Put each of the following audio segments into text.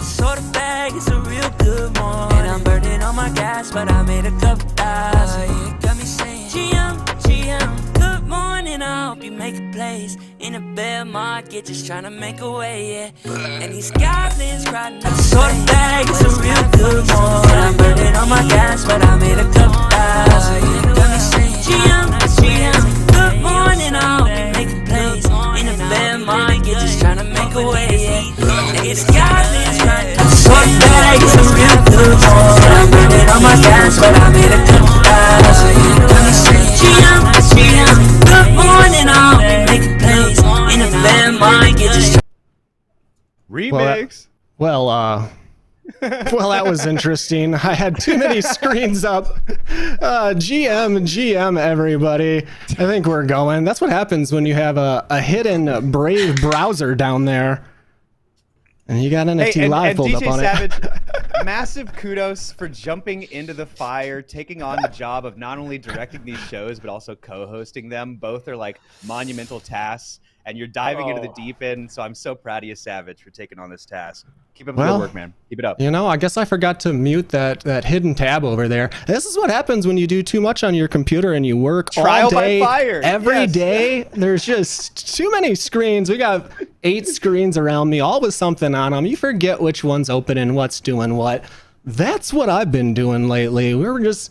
Sort of bag, it's a real good morning. And I'm burning on my gas, but I made a couple thousand. It got me saying, GM, good morning. I hope you make a place in a bear market, just trying to make a way, yeah. And these goblins crying. Sort of bag, it's a real good morning. And I'm burning on my gas, but I made a couple thousand. It got me saying, GM, good morning. I hope you make a place in a bear market, just trying to make a way, yeah. And these goblins crying. Sort of bag, it's a real good morning. And I'm burning on my gas, but I made a couple thousand. It got me saying, GM, good morning. I hope you make a place in a bear market, just remix. Well, that was interesting. I had too many screens up. GM, everybody. I think we're going. That's what happens when you have a hidden Brave browser down there. And you got NFT Live pulled up on Savage, it. massive kudos for jumping into the fire, taking on the job of not only directing these shows, but also co-hosting them. Both are like monumental tasks, and you're diving into the deep end. So I'm so proud of you, Savage, for taking on this task. Keep up the good work, man. Keep it up. You know, I guess I forgot to mute that hidden tab over there. This is what happens when you do too much on your computer and you work all day, by fire. every day. There's just too many screens. We got 8 screens around me, all with something on them. You forget which one's open and what's doing what. That's what I've been doing lately. We were just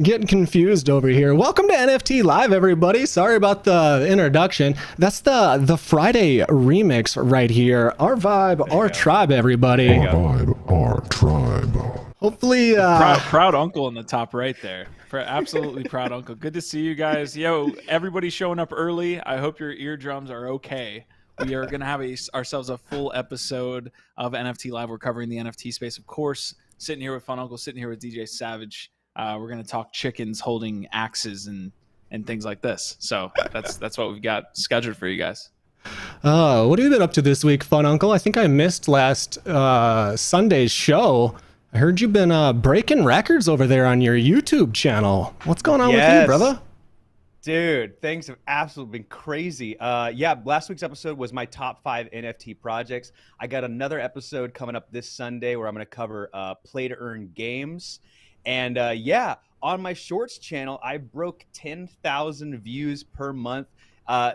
getting confused over here. Welcome to NFT Live, everybody. Sorry about the introduction. That's the Friday remix right here. Our vibe, our tribe, everybody. Our vibe, our tribe. Hopefully, proud uncle in the top right there. Absolutely proud uncle. Good to see you guys. Yo, everybody showing up early. I hope your eardrums are okay. We are going to have ourselves a full episode of NFT Live. We're covering the NFT space, of course. Sitting here with Fun Uncle, sitting here with DJ Savage. We're going to talk chickens holding axes and things like this. So that's what we've got scheduled for you guys. What have you been up to this week, Fun Uncle? I think I missed last Sunday's show. I heard you've been breaking records over there on your YouTube channel. What's going on with you, brother? Dude, things have absolutely been crazy. Yeah, last week's episode was my top 5 NFT projects. I got another episode coming up this Sunday where I'm going to cover play to earn games. And yeah, on my shorts channel, I broke 10,000 views per month.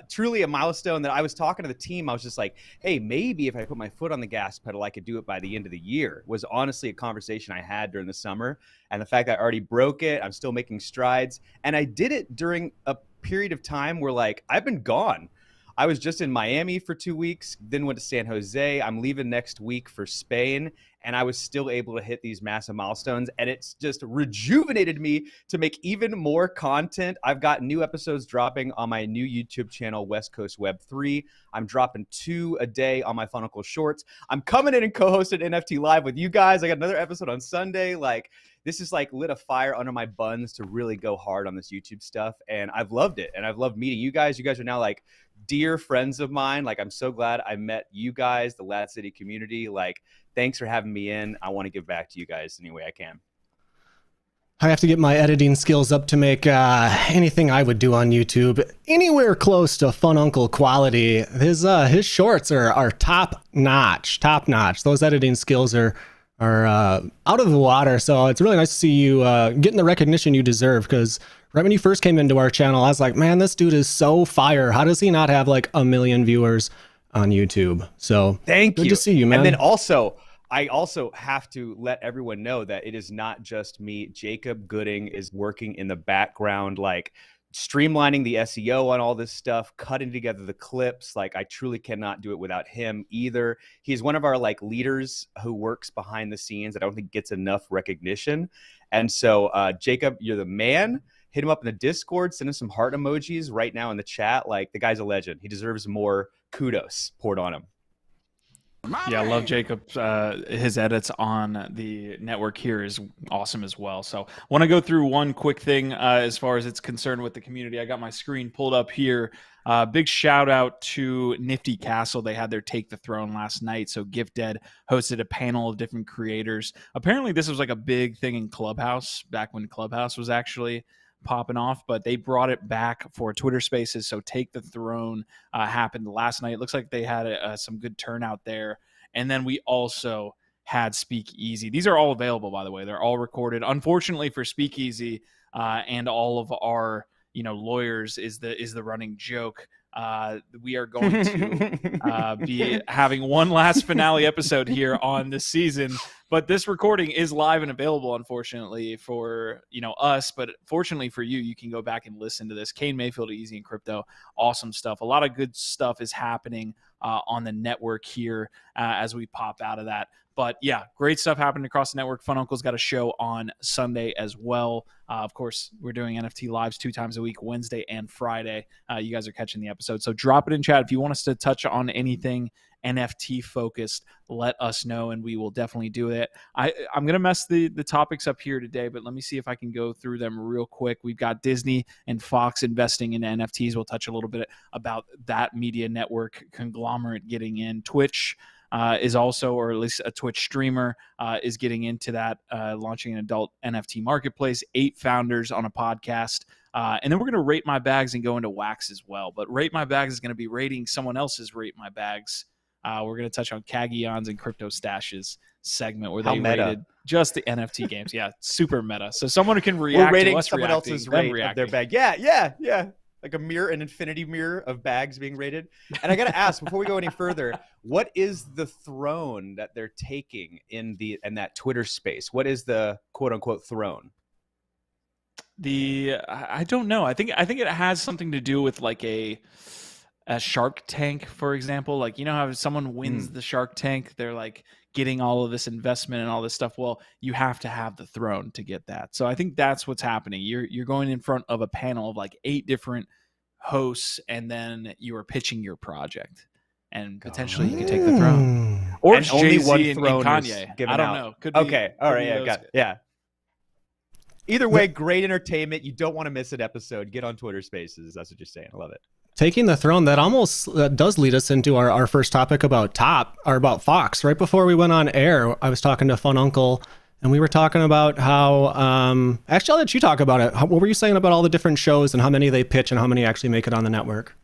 Truly a milestone that I was talking to the team. I was just like, hey, maybe if I put my foot on the gas pedal, I could do it by the end of the year. Was honestly a conversation I had during the summer. And the fact that I already broke it, I'm still making strides. And I did it during a period of time where like I've been gone. I was just in Miami for 2 weeks, then went to San Jose. I'm leaving next week for Spain, and I was still able to hit these massive milestones, and it's just rejuvenated me to make even more content. I've got new episodes dropping on my new YouTube channel, West Coast Web3. I'm dropping 2 a day on my Fun Uncle Shorts. I'm coming in and co-hosting NFT Live with you guys. I got another episode on Sunday. Like, this is like lit a fire under my buns to really go hard on this YouTube stuff, and I've loved it, and I've loved meeting you guys. You guys are now like dear friends of mine. Like, I'm so glad I met you guys, the LADZ City community. Like, thanks for having me in. I want to give back to you guys any way I can. I have to get my editing skills up to make anything I would do on YouTube anywhere close to Fun Uncle quality. His shorts are top notch. Those editing skills are out of the water. So it's really nice to see you getting the recognition you deserve, because right when you first came into our channel, I was like, man, this dude is so fire. How does he not have like 1 million viewers on YouTube? So thank you. Good to see you, man. And then also, I also have to let everyone know that it is not just me. Jacob Gooding is working in the background, like streamlining the SEO on all this stuff, cutting together the clips. Like, I truly cannot do it without him either. He's one of our like leaders who works behind the scenes that I don't think gets enough recognition. And so Jacob, you're the man. Hit him up in the Discord, send him some heart emojis right now in the chat. Like, the guy's a legend. He deserves more kudos poured on him. Yeah, I love Jacob. His edits on the network here is awesome as well. So I want to go through one quick thing as far as it's concerned with the community. I got my screen pulled up here. Big shout out to Nifty Castle. They had their Take the Throne last night. So Gift Dead hosted a panel of different creators. Apparently this was like a big thing in Clubhouse back when Clubhouse was actually popping off, but they brought it back for Twitter Spaces. So Take the Throne happened last night. It looks like they had some good turnout there. And then we also had Speakeasy. These are all available, by the way. They're all recorded. Unfortunately for Speakeasy and all of our lawyers is the running joke. We are going to be having one last finale episode here on this season, but this recording is live and available, unfortunately for us, but fortunately for you, you can go back and listen to this. Kane Mayfield, Easy and Crypto, awesome stuff. A lot of good stuff is happening on the network here as we pop out of that. But yeah, great stuff happening across the network. Fun Uncle's got a show on Sunday as well. Of course, we're doing NFT Lives 2 times a week, Wednesday and Friday. You guys are catching the episode. So drop it in chat. If you want us to touch on anything NFT focused, let us know, and we will definitely do it. I'm going to mess the topics up here today, but let me see if I can go through them real quick. We've got Disney and Fox investing in NFTs. We'll touch a little bit about that media network conglomerate getting in. Twitch is also, or at least a Twitch streamer is getting into that, launching an adult NFT marketplace, 8 founders on a podcast. And then we're going to rate my bags and go into wax as well. But rate my bags is going to be rating someone else's rate my bags. We're going to touch on Kagions and Crypto Stashes segment where they rated just the NFT games. Yeah, super meta. So someone can react. We're rating to us someone else's rate of their bag. Yeah. Like a mirror, an infinity mirror of bags being rated. And I got to ask, before we go any further, what is the throne that they're taking in that Twitter space? What is the quote unquote throne? I don't know. I think it has something to do with like a Shark Tank, for example. Like, how if someone wins the Shark Tank, they're like getting all of this investment and all this stuff. Well, you have to have the throne to get that. So I think that's what's happening. You're going in front of a panel of like 8 different hosts, and then you are pitching your project, and potentially you could take the throne. Or and only one throne and is Kanye. given I don't out. know. Could be, okay. All right. Yeah. Got it. Yeah. Either way, great entertainment. You don't want to miss an episode. Get on Twitter Spaces. That's what you're saying. I love it. Taking the throne, that almost does lead us into our first topic about Fox. Right before we went on air, I was talking to Fun Uncle, and we were talking about how, actually I'll let you talk about it. What were you saying about all the different shows and how many they pitch and how many actually make it on the network?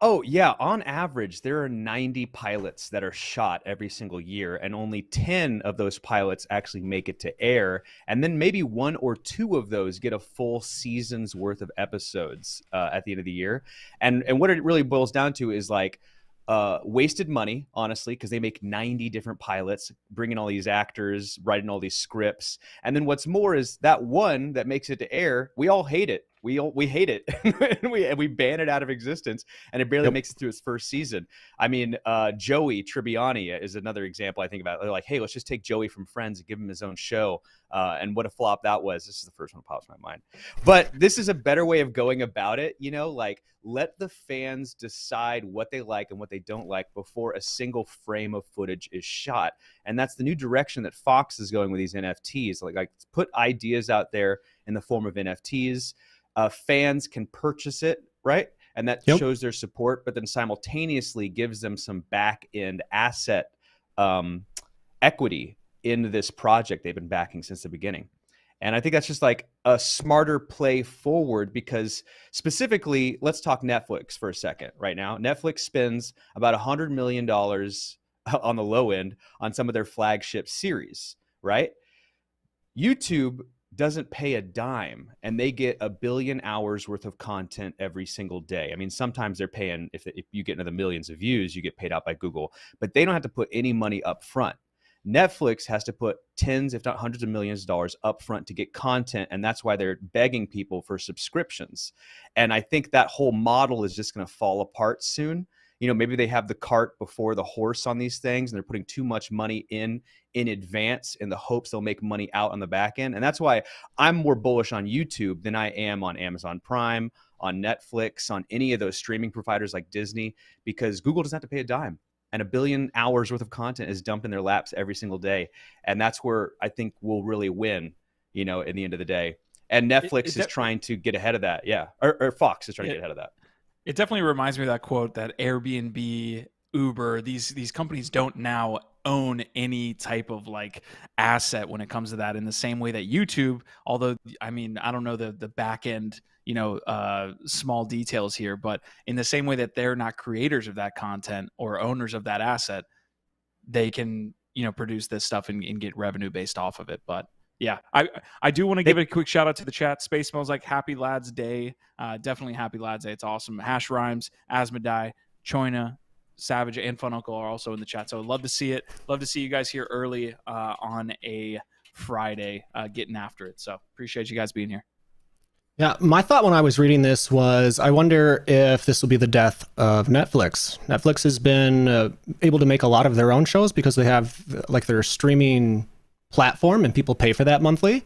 Oh, yeah. On average, there are 90 pilots that are shot every single year, and only 10 of those pilots actually make it to air. And then maybe 1 or 2 of those get a full season's worth of episodes at the end of the year. And what it really boils down to is like wasted money, honestly, because they make 90 different pilots, bringing all these actors, writing all these scripts. And then what's more is that one that makes it to air, we all hate it. We hate it and we ban it out of existence, and it barely makes it through its first season. I mean, Joey Tribbiani is another example I think about. They're like, hey, let's just take Joey from Friends and give him his own show. And what a flop that was. This is the first one that pops in my mind. But this is a better way of going about it. Like let the fans decide what they like and what they don't like before a single frame of footage is shot. And that's the new direction that Fox is going with these NFTs. Like put ideas out there in the form of NFTs. Fans can purchase it, right? And that shows their support, but then simultaneously gives them some back-end asset equity in this project they've been backing since the beginning. And I think that's just like a smarter play forward, because specifically, let's talk Netflix for a second right now. Netflix spends about $100 million on the low end on some of their flagship series, right? YouTube doesn't pay a dime, and they get 1 billion hours worth of content every single day. I mean, sometimes they're paying, if you get into the millions of views, you get paid out by Google, but they don't have to put any money up front. Netflix has to put tens, if not hundreds of millions of dollars up front to get content, and that's why they're begging people for subscriptions. And I think that whole model is just going to fall apart soon. Maybe they have the cart before the horse on these things, and they're putting too much money in advance in the hopes they'll make money out on the back end. And that's why I'm more bullish on YouTube than I am on Amazon Prime, on Netflix, on any of those streaming providers like Disney, because Google doesn't have to pay a dime. And 1 billion hours worth of content is dumped in their laps every single day. And that's where I think we'll really win, in the end of the day. And Netflix is trying to get ahead of that. Yeah. Or Fox is trying to get ahead of that. It definitely reminds me of that quote that Airbnb, Uber, these companies don't now own any type of like asset when it comes to that, in the same way that YouTube, although I mean, I don't know the back end, small details here, but in the same way that they're not creators of that content or owners of that asset, they can produce this stuff and get revenue based off of it. But yeah, I do want to give a quick shout out to the chat. Space Smells Like, happy Lads Day. Definitely happy Lads Day. It's awesome. Hash Rhymes, Asmodai, Choina, Savage, and Fun Uncle are also in the chat. So I'd love to see it. Love to see you guys here early on a Friday, getting after it. So appreciate you guys being here. Yeah, my thought when I was reading this was, I wonder if this will be the death of Netflix. Netflix has been able to make a lot of their own shows because they have like their streaming platform and people pay for that monthly.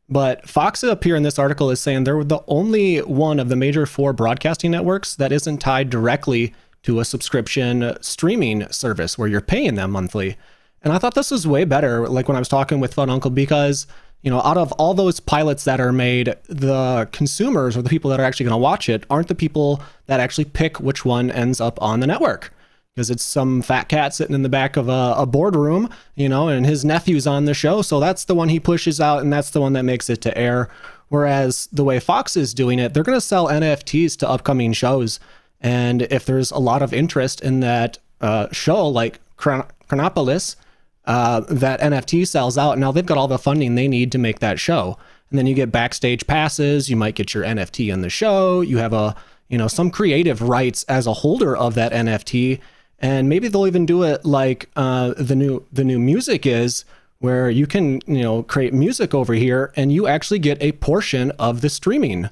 But Fox up here in this article is saying they're the only one of the major 4 broadcasting networks that isn't tied directly to a subscription streaming service where you're paying them monthly. And I thought this was way better, like when I was talking with Fun Uncle, because, out of all those pilots that are made, the consumers or the people that are actually going to watch it aren't the people that actually pick which one ends up on the network. Because it's some fat cat sitting in the back of a boardroom, and his nephew's on the show. So that's the one he pushes out, and that's the one that makes it to air. Whereas the way Fox is doing it, they're going to sell NFTs to upcoming shows. And if there's a lot of interest in that show, like Chronopolis, that NFT sells out. Now they've got all the funding they need to make that show. And then you get backstage passes. You might get your NFT in the show. You have some creative rights as a holder of that NFT. And maybe they'll even do it like the new music is, where you can create music over here and you actually get a portion of the streaming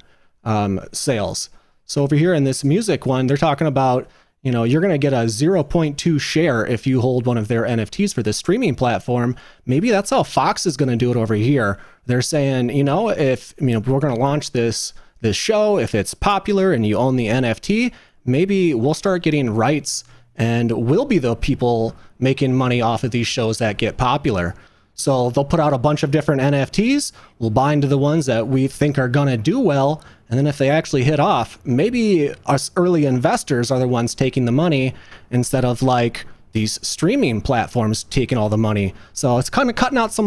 sales. So over here in this music one, they're talking about you're going to get a 0.2 share if you hold one of their NFTs for this streaming platform. Maybe that's how Fox is going to do it over here. They're saying if we're going to launch this show, if it's popular and you own the NFT, maybe we'll start getting rights and we'll be the people making money off of these shows that get popular. So they'll put out a bunch of different NFTs. We'll buy into the ones that we think are going to do well. And then if they actually hit off, maybe us early investors are the ones taking the money instead of like these streaming platforms taking all the money. So it's kind of cutting out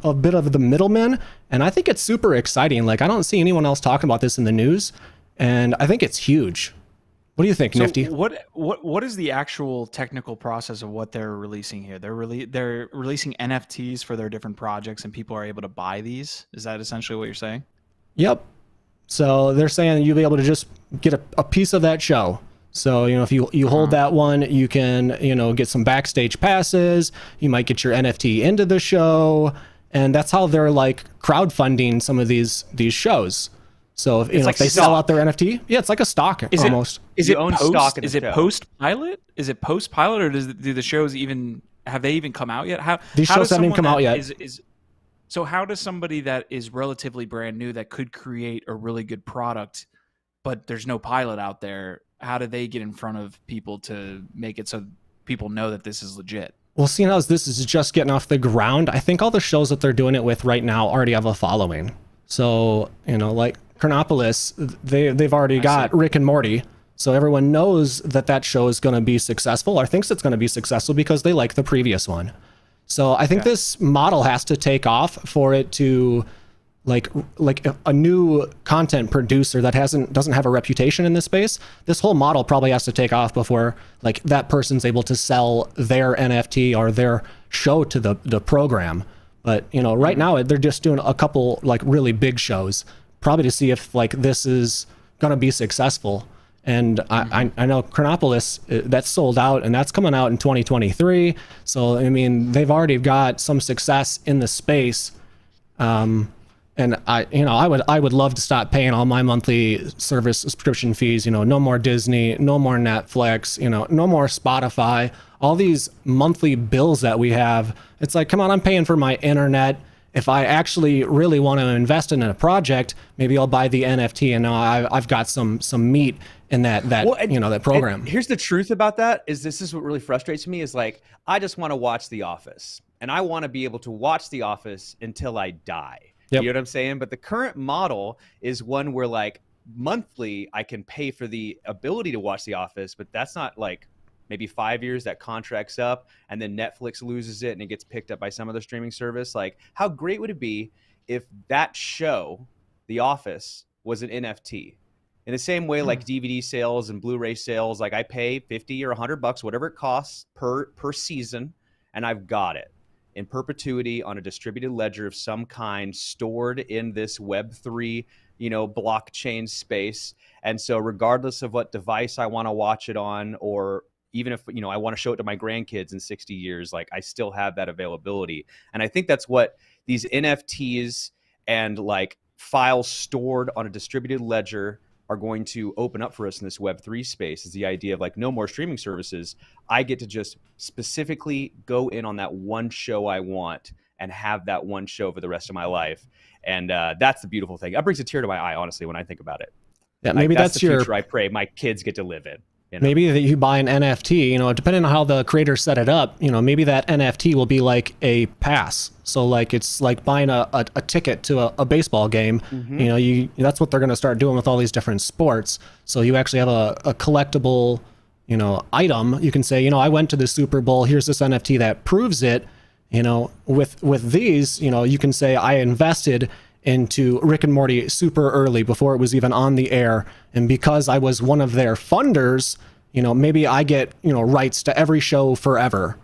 a bit of the middlemen. And I think it's super exciting. Like, I don't see anyone else talking about this in the news. And I think it's huge. What do you think, Nifty? What is the actual technical process of what they're releasing here? They're releasing NFTs for their different projects, and people are able to buy these. Is that essentially what you're saying? Yep. So they're saying you'll be able to just get a piece of that show. So if you hold that one, you can get some backstage passes. You might get your NFT into the show, and that's how they're like crowdfunding some of these shows. So if, if they sell out their NFT, yeah, it's like a stock almost. Is it post pilot? Is it post pilot, or do the shows have they even come out yet? These shows haven't even come out yet. So how does somebody that is relatively brand new that could create a really good product, but there's no pilot out there, how do they get in front of people to make it so people know that this is legit? Well, seeing as this is just getting off the ground, I think all the shows that they're doing it with right now already have a following. So, like Chronopolis, they've already got Rick and Morty. So everyone knows that show is going to be successful, or thinks it's going to be successful because they like the previous one. So I think this model has to take off for it to like a new content producer that doesn't have a reputation in this space. This whole model probably has to take off before like that person's able to sell their NFT or their show to the program. But right now they're just doing a couple like really big shows, probably to see if like this is going to be successful. And I know Chronopolis, that's sold out, and that's coming out in 2023. So I mean, they've already got some success in the space. And I would love to stop paying all my monthly service subscription fees. No more Disney, no more Netflix, no more Spotify. All these monthly bills that we have, it's like, come on, I'm paying for my internet. If I actually really want to invest in a project, maybe I'll buy the NFT, and now I've got some meat in that program. Here's the truth about that is this is what really frustrates me is like, I just want to watch The Office, and I want to be able to watch The Office until I die. Yep. You know what I'm saying? But the current model is one where like monthly I can pay for the ability to watch The Office, but that's not like maybe 5 years that contract's up and then Netflix loses it and it gets picked up by some other streaming service. Like, how great would it be if that show, The Office, was an NFT? In the same way, like DVD sales and Blu-ray sales, like I pay $50 or $100, whatever it costs per season, and I've got it. in perpetuity on a distributed ledger of some kind, stored in this Web3, blockchain space. And so regardless of what device I want to watch it on, or even if, I want to show it to my grandkids in 60 years, like I still have that availability. And I think that's what these NFTs and like files stored on a distributed ledger are going to open up for us in this Web3 space, is the idea of like no more streaming services. I get to just specifically go in on that one show I want and have that one show for the rest of my life. And that's the beautiful thing. That brings a tear to my eye, honestly, when I think about it. Yeah, maybe that's that's the your future I pray my kids get to live in. Maybe that you buy an NFT, depending on how the creator set it up, maybe that NFT will be like a pass. So like it's like buying a ticket to a baseball game. That's what they're going to start doing with all these different sports. So you actually have a collectible, item. You can say, I went to the Super Bowl. Here's this NFT that proves it. With these, you can say I invested into Rick and Morty super early before it was even on the air. And because I was one of their funders, maybe I get, rights to every show forever.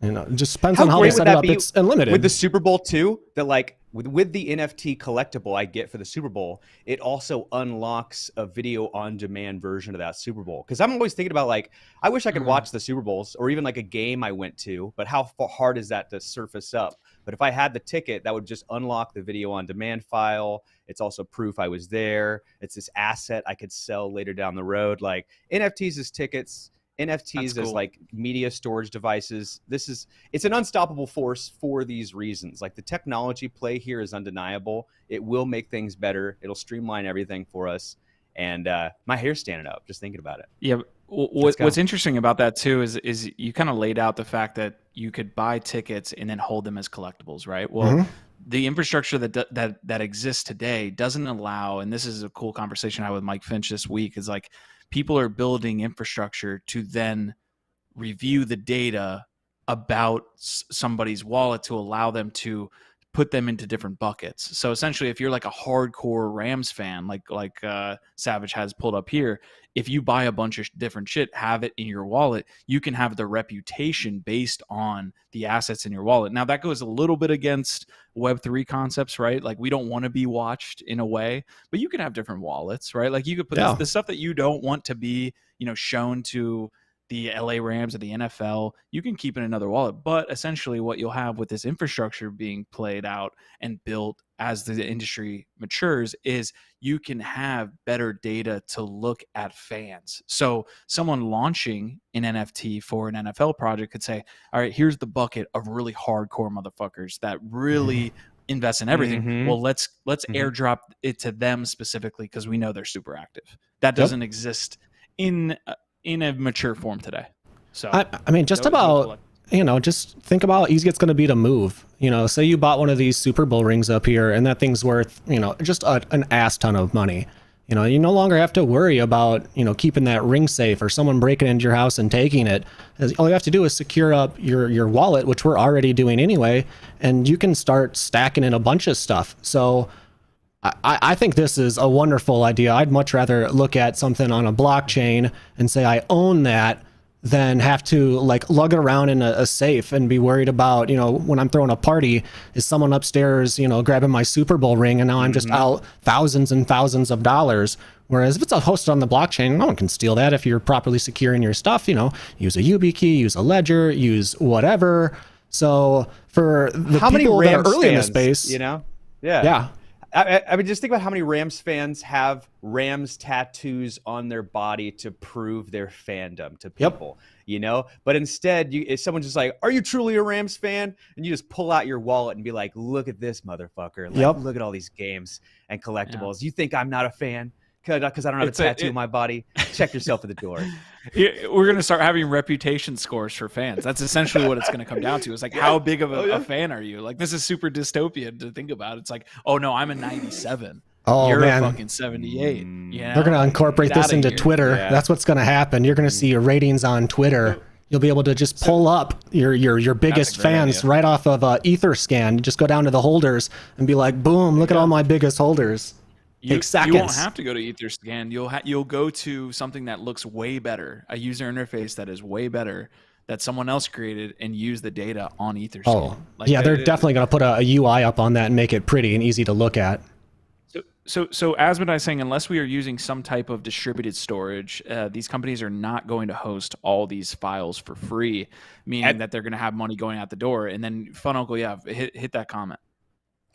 It just depends on how they set it up. It's unlimited. With the Super Bowl too, that like with the NFT collectible I get for the Super Bowl, it also unlocks a video on demand version of that Super Bowl. Because I'm always thinking about like, I wish I could watch the Super Bowls or even like a game I went to, but how hard is that to surface up? But if I had the ticket, that would just unlock the video on demand file. It's also proof I was there. It's this asset I could sell later down the road. Like NFTs as tickets, NFTs as like media storage devices. It's an unstoppable force for these reasons. Like the technology play here is undeniable. It will make things better. It'll streamline everything for us. And my hair's standing up just thinking about it. Yeah. What's interesting about that too is you kind of laid out the fact that you could buy tickets and then hold them as collectibles, right? Well, the infrastructure that exists today doesn't allow, and this is a cool conversation I had with Mike Finch this week, is like people are building infrastructure to then review the data about somebody's wallet to allow them to put them into different buckets. So essentially, if you're like a hardcore Rams fan, like Savage has pulled up here, if you buy a bunch of different shit, have it in your wallet, you can have the reputation based on the assets in your wallet. Now that goes a little bit against Web3 concepts, right? Like we don't want to be watched in a way, but you can have different wallets, right? Like you could put the stuff that you don't want to be, shown to the LA Rams or the NFL, you can keep in another wallet. But essentially what you'll have with this infrastructure being played out and built as the industry matures is you can have better data to look at fans. So someone launching an NFT for an NFL project could say, all right, here's the bucket of really hardcore motherfuckers that really invest in everything. Well, let's airdrop it to them specifically because we know they're super active. That doesn't exist in a mature form today. So I mean, just think about how easy it's going to be to move. Say you bought one of these Super Bowl rings up here and that thing's worth, just an ass ton of money. You no longer have to worry about, keeping that ring safe or someone breaking into your house and taking it. All you have to do is secure up your wallet, which we're already doing anyway, and you can start stacking in a bunch of stuff. So I think this is a wonderful idea. I'd much rather look at something on a blockchain and say I own that than have to like lug it around in a safe and be worried about, when I'm throwing a party, is someone upstairs, grabbing my Super Bowl ring and now I'm just out thousands and thousands of dollars. Whereas if it's hosted on the blockchain, no one can steal that if you're properly securing your stuff, use a YubiKey, use a ledger, use whatever. So for the people that are early in the space, Yeah. I mean, just think about how many Rams fans have Rams tattoos on their body to prove their fandom to people, But instead, if someone's just like, are you truly a Rams fan? And you just pull out your wallet and be like, look at this motherfucker. Like, look at all these games and collectibles. You think I'm not a fan? Because I don't have a tattoo on my body. Check yourself at the door. We're going to start having reputation scores for fans. That's essentially what it's going to come down to. It's like, how big of a fan are you? Like, this is super dystopian to think about. It's like, oh, no, I'm a 97. Oh, You're man. a fucking 78. They're going to incorporate this into Twitter. Yeah. That's what's going to happen. You're going to see your ratings on Twitter. You'll be able to just pull up your biggest fans right off of Etherscan. Just go down to the holders and be like, boom, look at all my biggest holders. You won't have to go to Etherscan. You'll go to something that looks way better, a user interface that is way better that someone else created and use the data on Etherscan. Oh, yeah, they're definitely going to put a UI up on that and make it pretty and easy to look at. So as Asmodai is saying, unless we are using some type of distributed storage, these companies are not going to host all these files for free, meaning that they're going to have money going out the door. And then Fun Uncle, yeah, hit that comment.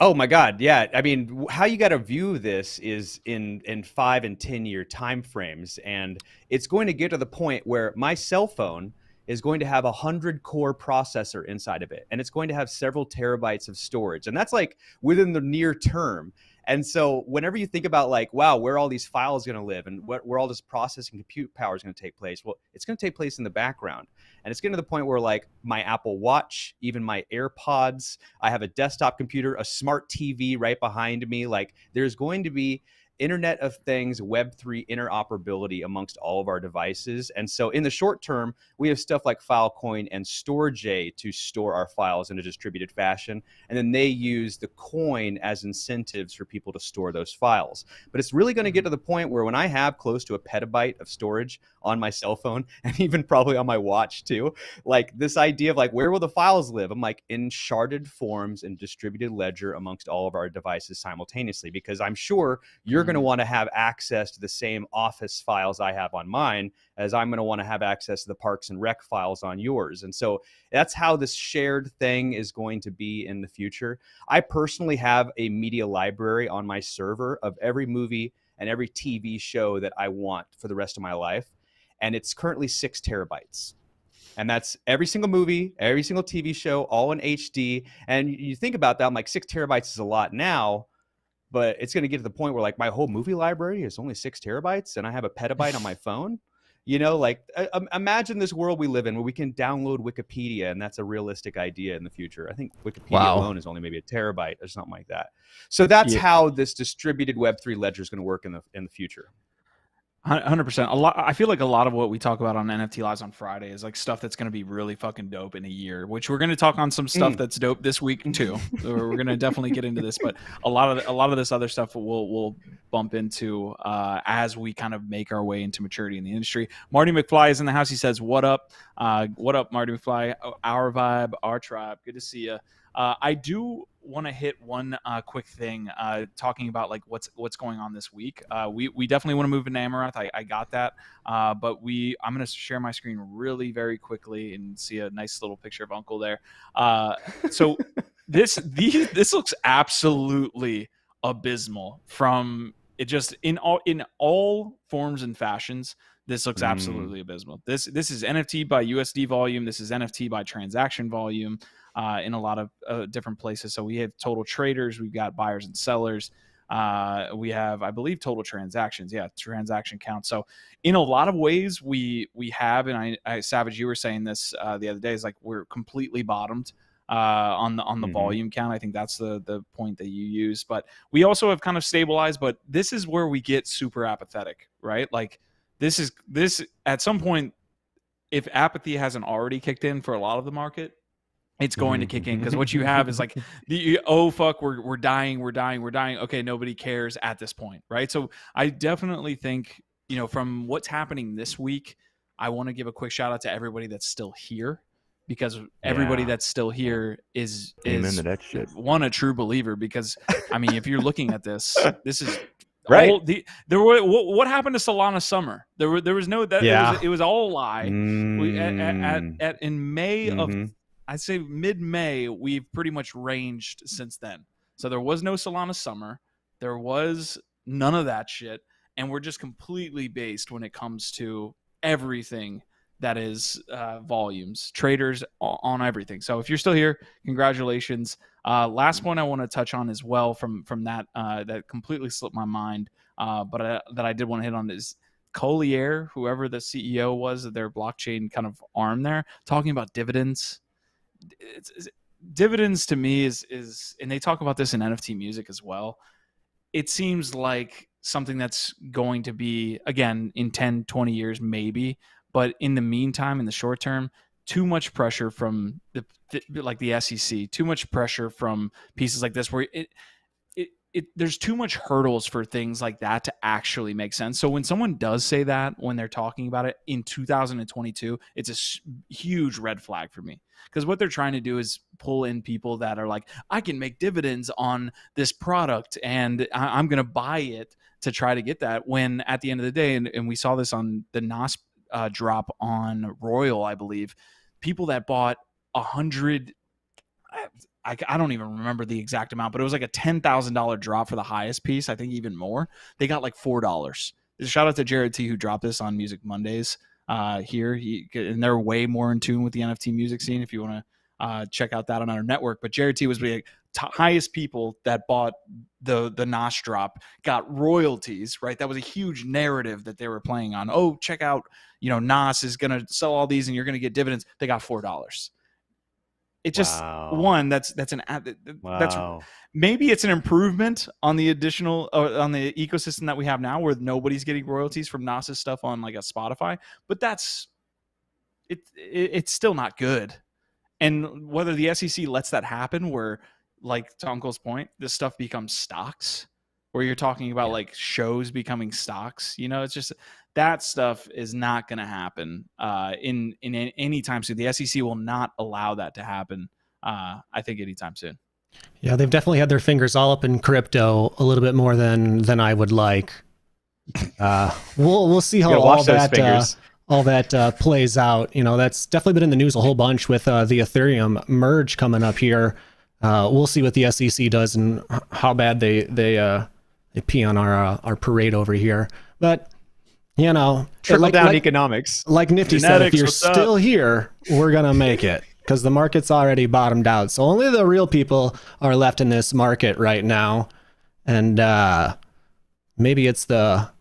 Oh my God, yeah. I mean, how you got to view this is in 5 and 10 year time frames, and it's going to get to the point where my cell phone is going to have a 100-core processor inside of it, and it's going to have several terabytes of storage, and that's like within the near term. And so whenever you think about like, wow, where are all these files going to live and where all this processing compute power is going to take place? Well, it's going to take place in the background. And it's getting to the point where like my Apple Watch, even my AirPods, I have a desktop computer, a smart TV right behind me. Like there's going to be Internet of Things, Web3 interoperability amongst all of our devices. And so in the short term, we have stuff like Filecoin and Storj to store our files in a distributed fashion. And then they use the coin as incentives for people to store those files. But it's really going to get to the point where when I have close to a petabyte of storage on my cell phone, and even probably on my watch too, like this idea of like, where will the files live? I'm like in sharded forms and distributed ledger amongst all of our devices simultaneously, because I'm sure you're going to want to have access to the same Office files I have on mine as I'm going to want to have access to the Parks and Rec files on yours. And so that's how this shared thing is going to be in the future. I personally have a media library on my server of every movie and every TV show that I want for the rest of my life. And it's currently 6 terabytes. And that's every single movie, every single TV show, all in HD. And you think about that, I'm like, 6 terabytes is a lot now. But it's going to get to the point where like my whole movie library is only 6 terabytes and I have a petabyte on my phone. You know, like imagine this world we live in where we can download Wikipedia, and that's a realistic idea in the future. I think Wikipedia alone is only maybe a terabyte or something like that. So that's how this distributed Web3 ledger is going to work in the future. 100%. A lot. I feel like a lot of what we talk about on NFT Lives on Friday is like stuff that's going to be really fucking dope in a year. Which we're going to talk on some stuff that's dope this week too. We're going to definitely get into this, but a lot of this other stuff we'll bump into as we kind of make our way into maturity in the industry. Marty McFly is in the house. He says, "What up? What up, Marty McFly? Our vibe, our tribe. Good to see you." I do want to hit one quick thing talking about like what's going on this week. We definitely want to move into Amouranth. I got that, but I'm going to share my screen really very quickly and see a nice little picture of Uncle there. So this looks absolutely abysmal from it, just in all forms and fashions. This looks absolutely abysmal. This is NFT by USD volume. This is NFT by transaction volume. In a lot of different places. So we have total traders, we've got buyers and sellers. We have, I believe, total transactions. Yeah, transaction count. So in a lot of ways, we have, and I Savage, you were saying this the other day, is like we're completely bottomed on the volume count. I think that's the point that you use. But we also have kind of stabilized. But this is where we get super apathetic, right? Like this at some point, if apathy hasn't already kicked in for a lot of the market, it's going to kick in, because what you have is like oh fuck, we're dying. Okay, nobody cares at this point, right? So I definitely think, you know, from what's happening this week, I want to give a quick shout out to everybody that's still here, because everybody that's still here is into that shit. One, a true believer, because I mean, if you're looking at this is right. What happened to Solana Summer? There was no that. It was all a lie. In May of, I'd say mid-May, we've pretty much ranged since then. So there was no Solana Summer. There was none of that shit. And we're just completely based when it comes to everything that is volumes, traders on everything. So if you're still here, congratulations. Last point I want to touch on as well from that that completely slipped my mind, but that I did want to hit on is Collier, whoever the CEO was of their blockchain kind of arm there, talking about dividends. Dividends to me is, and they talk about this in NFT music as well. It seems like something that's going to be, again, in 10, 20 years, maybe, but in the meantime, in the short term, too much pressure from the SEC, too much pressure from pieces like this, where there's too much hurdles for things like that to actually make sense. So when someone does say that, when they're talking about it in 2022, it's a huge red flag for me, because what they're trying to do is pull in people that are like, I can make dividends on this product and I'm going to buy it to try to get that, when at the end of the day, and we saw this on the NOS drop on Royal, I believe, people that bought 100, I don't even remember the exact amount, but it was like a $10,000 drop for the highest piece. I think even more. They got like $4. Shout out to Jared T, who dropped this on Music Mondays here. And they're way more in tune with the NFT music scene if you want to check out that on our network. But Jared T was the highest people that bought the NOS drop, got royalties, right? That was a huge narrative that they were playing on. Oh, check out, NOS is going to sell all these and you're going to get dividends. They got $4. It just that's maybe it's an improvement on the additional on the ecosystem that we have now, where nobody's getting royalties from NOS's stuff on like a Spotify, but it's still not good. And whether the SEC lets that happen, where, like to Uncle's point, this stuff becomes stocks, where you're talking about like shows becoming stocks, it's just, that stuff is not going to happen in any time soon. The SEC will not allow that to happen, I think, anytime soon. Yeah, they've definitely had their fingers all up in crypto a little bit more than I would like. We'll see how all that plays out. That's definitely been in the news a whole bunch with the Ethereum merge coming up here. We'll see what the SEC does and how bad they pee on our parade over here. But trickle down economics. Like Nifty said, if you're still here, we're gonna make it, because the market's already bottomed out. So only the real people are left in this market right now, and maybe it's not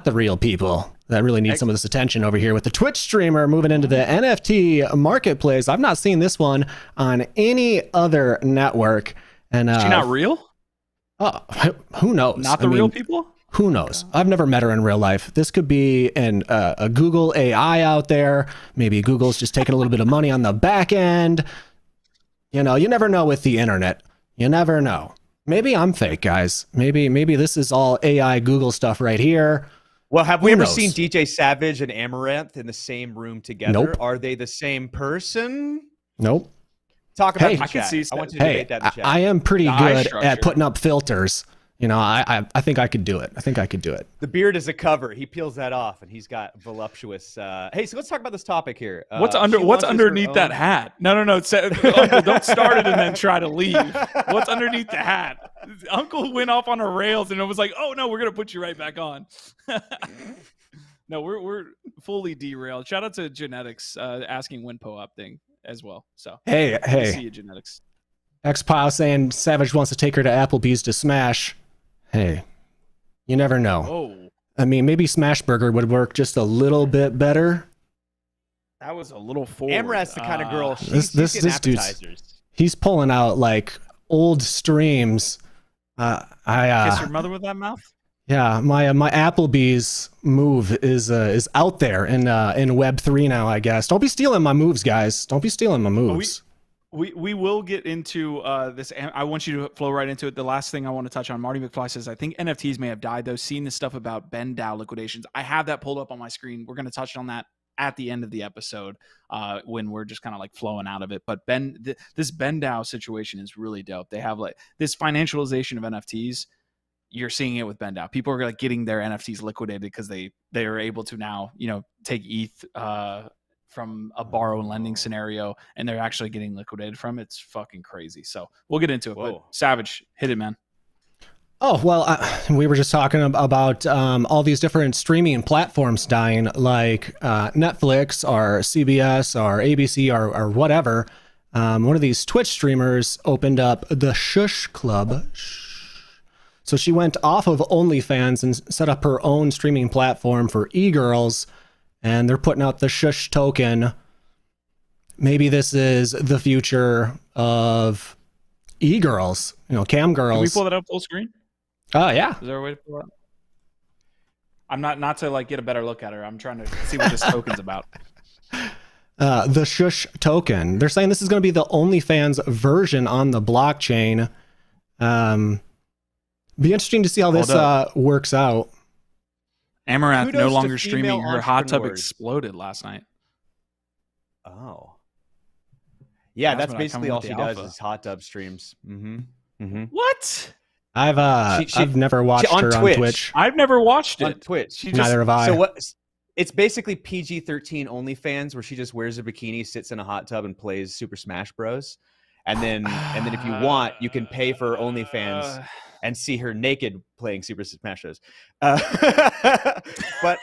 the real people that really need some of this attention over here with the Twitch streamer moving into the NFT marketplace. I've not seen this one on any other network. And is she not real? Oh, who knows? Not the real people? Who knows? I've never met her in real life. This could be a Google AI out there. Maybe Google's just taking a little bit of money on the back end. You never know with the internet. You never know. Maybe I'm fake, guys. Maybe this is all AI Google stuff right here. Well, have we ever seen DJ Savage and Amouranth in the same room together? Nope. Are they the same person? Nope. Talk about the chat. I want you to debate that in the chat. I am pretty good at putting up filters. I think I could do it. The beard is a cover. He peels that off, and he's got voluptuous. Hey, so let's talk about this topic here. What's underneath that hat? No. Uncle, don't start it and then try to leave. What's underneath the hat? Uncle went off on a rails, and it was like, oh no, we're gonna put you right back on. No, we're fully derailed. Shout out to Genetics asking when up thing as well. So hey, see you, Genetics. X-Pile saying Savage wants to take her to Applebee's to smash. Hey, you never know. Oh, I mean, maybe Smashburger would work just a little bit better. That was a little forward. Amouranth's the kind of girl. This dude's he's pulling out like old streams. Kiss your mother with that mouth. Yeah, my Applebee's move is out there in Web3 now, I guess. Don't be stealing my moves, guys. Don't be stealing my moves. We will get into this. I want you to flow right into it. The last thing I want to touch on, Marty McFly says, I think NFTs may have died, though. Seeing this stuff about Ben DAO liquidations. I have that pulled up on my screen. We're going to touch on that at the end of the episode when we're just kind of like flowing out of it. But this Ben DAO situation is really dope. They have like this financialization of NFTs. You're seeing it with Ben DAO. People are like getting their NFTs liquidated because they are able to now, take ETH from a borrow and lending scenario, and they're actually getting liquidated from it. It's fucking crazy. So we'll get into it. Whoa. But Savage, hit it, man. Oh, well, we were just talking about all these different streaming platforms dying, like Netflix or CBS or ABC or whatever. One of these Twitch streamers opened up the Shush Club. So she went off of OnlyFans and set up her own streaming platform for e-girls, and they're putting out the Shush token. Maybe this is the future of e-girls, cam girls. Can we pull that up full screen? Oh, yeah. Is there a way to pull that? I'm not to like get a better look at her. I'm trying to see what this token's about. The Shush token. They're saying this is going to be the OnlyFans version on the blockchain. Be interesting to see how this works out. Amouranth Kudos no to longer female streaming. Her hot tub entrepreneurs. exploded last night. Oh. Yeah, that's That's when I come basically in all with she the does alpha. is hot tub streams. What? I've never watched on her Twitch. on Twitch. I've never watched it. On Twitch. She just, Neither have I. So what? It's basically PG-13 OnlyFans, where she just wears a bikini, sits in a hot tub, and plays Super Smash Bros. And then if you want, you can pay for OnlyFans and see her naked playing Super Smash Bros. But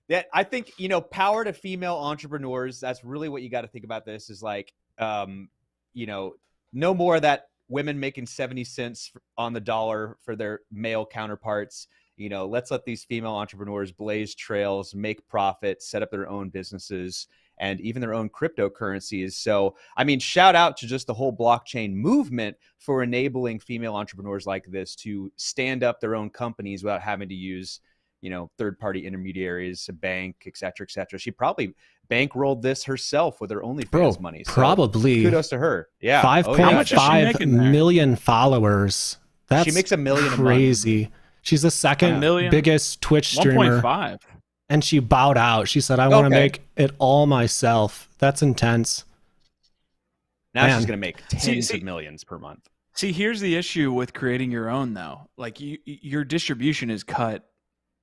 that I think, you know, power to female entrepreneurs. That's really what you got to think about. This is like, you know, no more of that women making 70 cents on the dollar for their male counterparts. You know, let's let these female entrepreneurs blaze trails, make profit, set up their own businesses, and even their own cryptocurrencies. So, I mean, shout out to just the whole blockchain movement for enabling female entrepreneurs like this to stand up their own companies without having to use, you know, third-party intermediaries, a bank, et cetera, et cetera. She probably bankrolled this herself with her OnlyFans money. So probably. Kudos to her. Yeah. 5.5 million followers. That's she makes $1 million a month. crazy. She's the second biggest Twitch streamer. 1.5. And she bowed out. She said, I want to make it all myself. That's intense. Now she's going to make tens of millions per month. See, here's the issue with creating your own, though. Like, your distribution is cut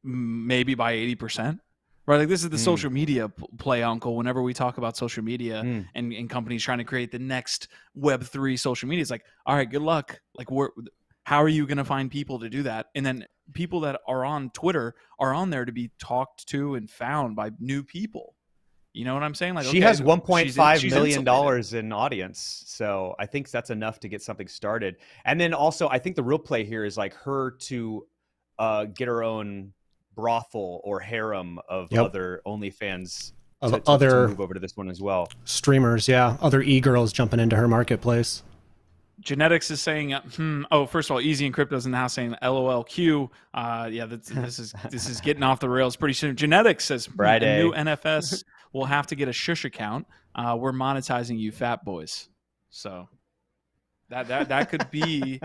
maybe by 80%. Right? Like, this is the social media play, Uncle. Whenever we talk about social media and companies trying to create the next Web3 social media, it's like, all right, good luck. Like, how are you going to find people to do that? And then people that are on Twitter are on there to be talked to and found by new people. You know what I'm saying? Like, she has $1.5 million in audience. So I think that's enough to get something started. And then also, I think the real play here is like her to get her own brothel or harem of other OnlyFans to move over to this one as well. Streamers, yeah. Other e-girls jumping into her marketplace. Genetics is saying, first of all, Easy and Crypto's in the house saying LOLQ. Yeah, this is getting off the rails pretty soon. Genetics says Friday. New NFS will have to get a Shush account. We're monetizing you fat boys. So that could be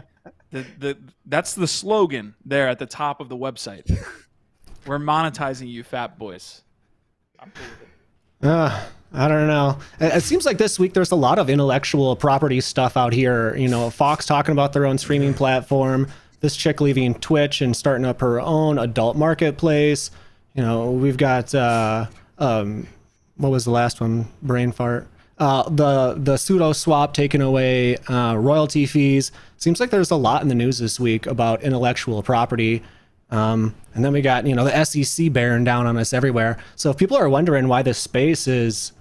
that's the slogan there at the top of the website. We're monetizing you fat boys. I'm cool with it. I don't know. It seems like this week there's a lot of intellectual property stuff out here. You know, Fox talking about their own streaming platform, this chick leaving Twitch and starting up her own adult marketplace. You know, we've got what was the last one? Brain fart. The Sudoswap taking away royalty fees. Seems like there's a lot in the news this week about intellectual property. And then we got, you know, the SEC bearing down on us everywhere. So if people are wondering why this space is,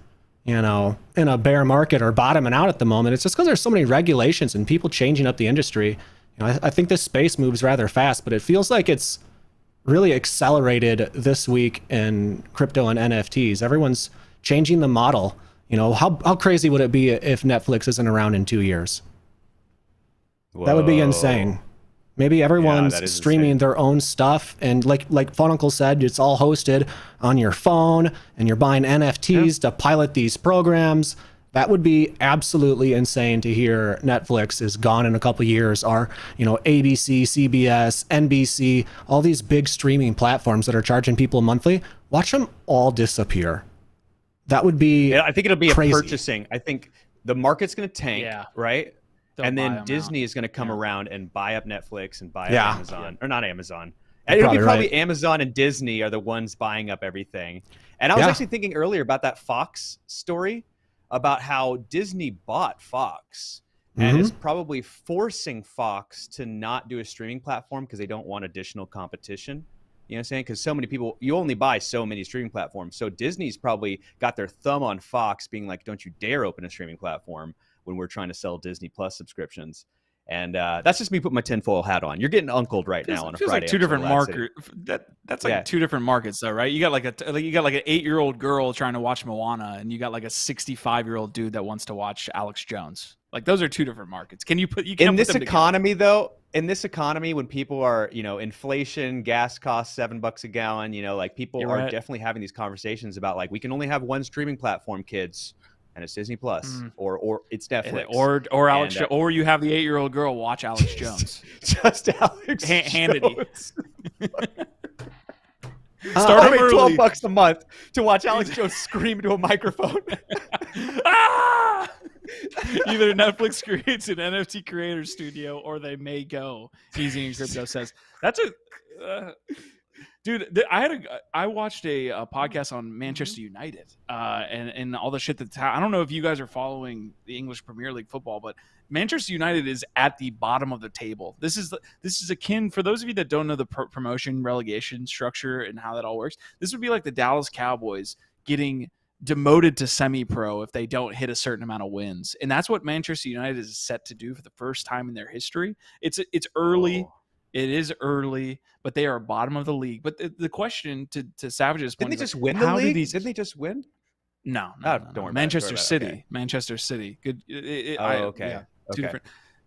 you know, in a bear market or bottoming out at the moment, it's just because there's so many regulations and people changing up the industry. You know, I think this space moves rather fast, but it feels like it's really accelerated this week in crypto and NFTs. Everyone's changing the model. You know, how crazy would it be if Netflix isn't around in 2 years? Whoa. That would be insane. Maybe everyone's streaming their own stuff, and like Fun Uncle said, it's all hosted on your phone, and you're buying NFTs to pilot these programs. That would be absolutely insane to hear Netflix is gone in a couple of years, or, you know, ABC, CBS, NBC, all these big streaming platforms that are charging people monthly, watch them all disappear. That would be I think it'll be crazy. A purchasing. I think the market's going to tank, right? And then Disney is going to come around and buy up Netflix and buy up Amazon. Or not Amazon. It'll be probably Amazon and Disney are the ones buying up everything. And I was actually thinking earlier about that Fox story, about how Disney bought Fox and is probably forcing Fox to not do a streaming platform because they don't want additional competition. You know what I'm saying? Because so many people, you only buy so many streaming platforms. So Disney's probably got their thumb on Fox being like, don't you dare open a streaming platform when we're trying to sell Disney Plus subscriptions. And that's just me putting my tinfoil hat on. You're getting uncled right now on a Friday. Like two different markets. That's like two different markets, though, right? You got like an 8-year-old girl trying to watch Moana, and you got like a 65-year-old dude that wants to watch Alex Jones. Like, those are two different markets. Can you put? You can't in this economy, though. In this economy, when people are, you know, inflation, gas costs $7 a gallon. You know, like people are definitely having these conversations about like, we can only have one streaming platform, kids. and it's Disney Plus, or it's Netflix, or Alex, or you have the 8-year-old girl watch Alex Jones. Just Alex Hannity. Start paying $12 a month to watch Alex Jones scream into a microphone. Ah! Either Netflix creates an NFT creator studio, or they may go. Easy and Crypto says that's a dude. I watched a podcast on Manchester United and all the shit that's. I don't know if you guys are following the English Premier League football, but Manchester United is at the bottom of the table. This is akin, for those of you that don't know the promotion relegation structure and how that all works. This would be like the Dallas Cowboys getting demoted to semi-pro if they don't hit a certain amount of wins, and that's what Manchester United is set to do for the first time in their history. It's early. It is early, but they are bottom of the league. But the question to Savage's point, didn't they just win the league? Didn't they just win? No, don't worry. Manchester City. Okay. Manchester City. Good. Okay. Yeah, two different.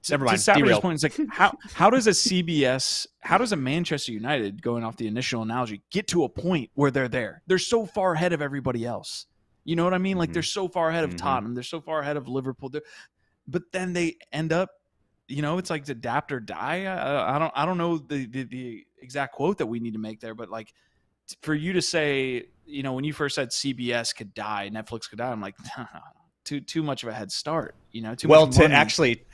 Never mind. To Savage's point, it's like how does a Manchester United, going off the initial analogy, get to a point where they're there? They're so far ahead of everybody else. You know what I mean? Like they're so far ahead of Tottenham. They're so far ahead of Liverpool. But then they end up, it's like adapt or die. I don't know the exact quote that we need to make there, but like for you to say, when you first said CBS could die, Netflix could die, I'm like, too much of a head start. Too much money.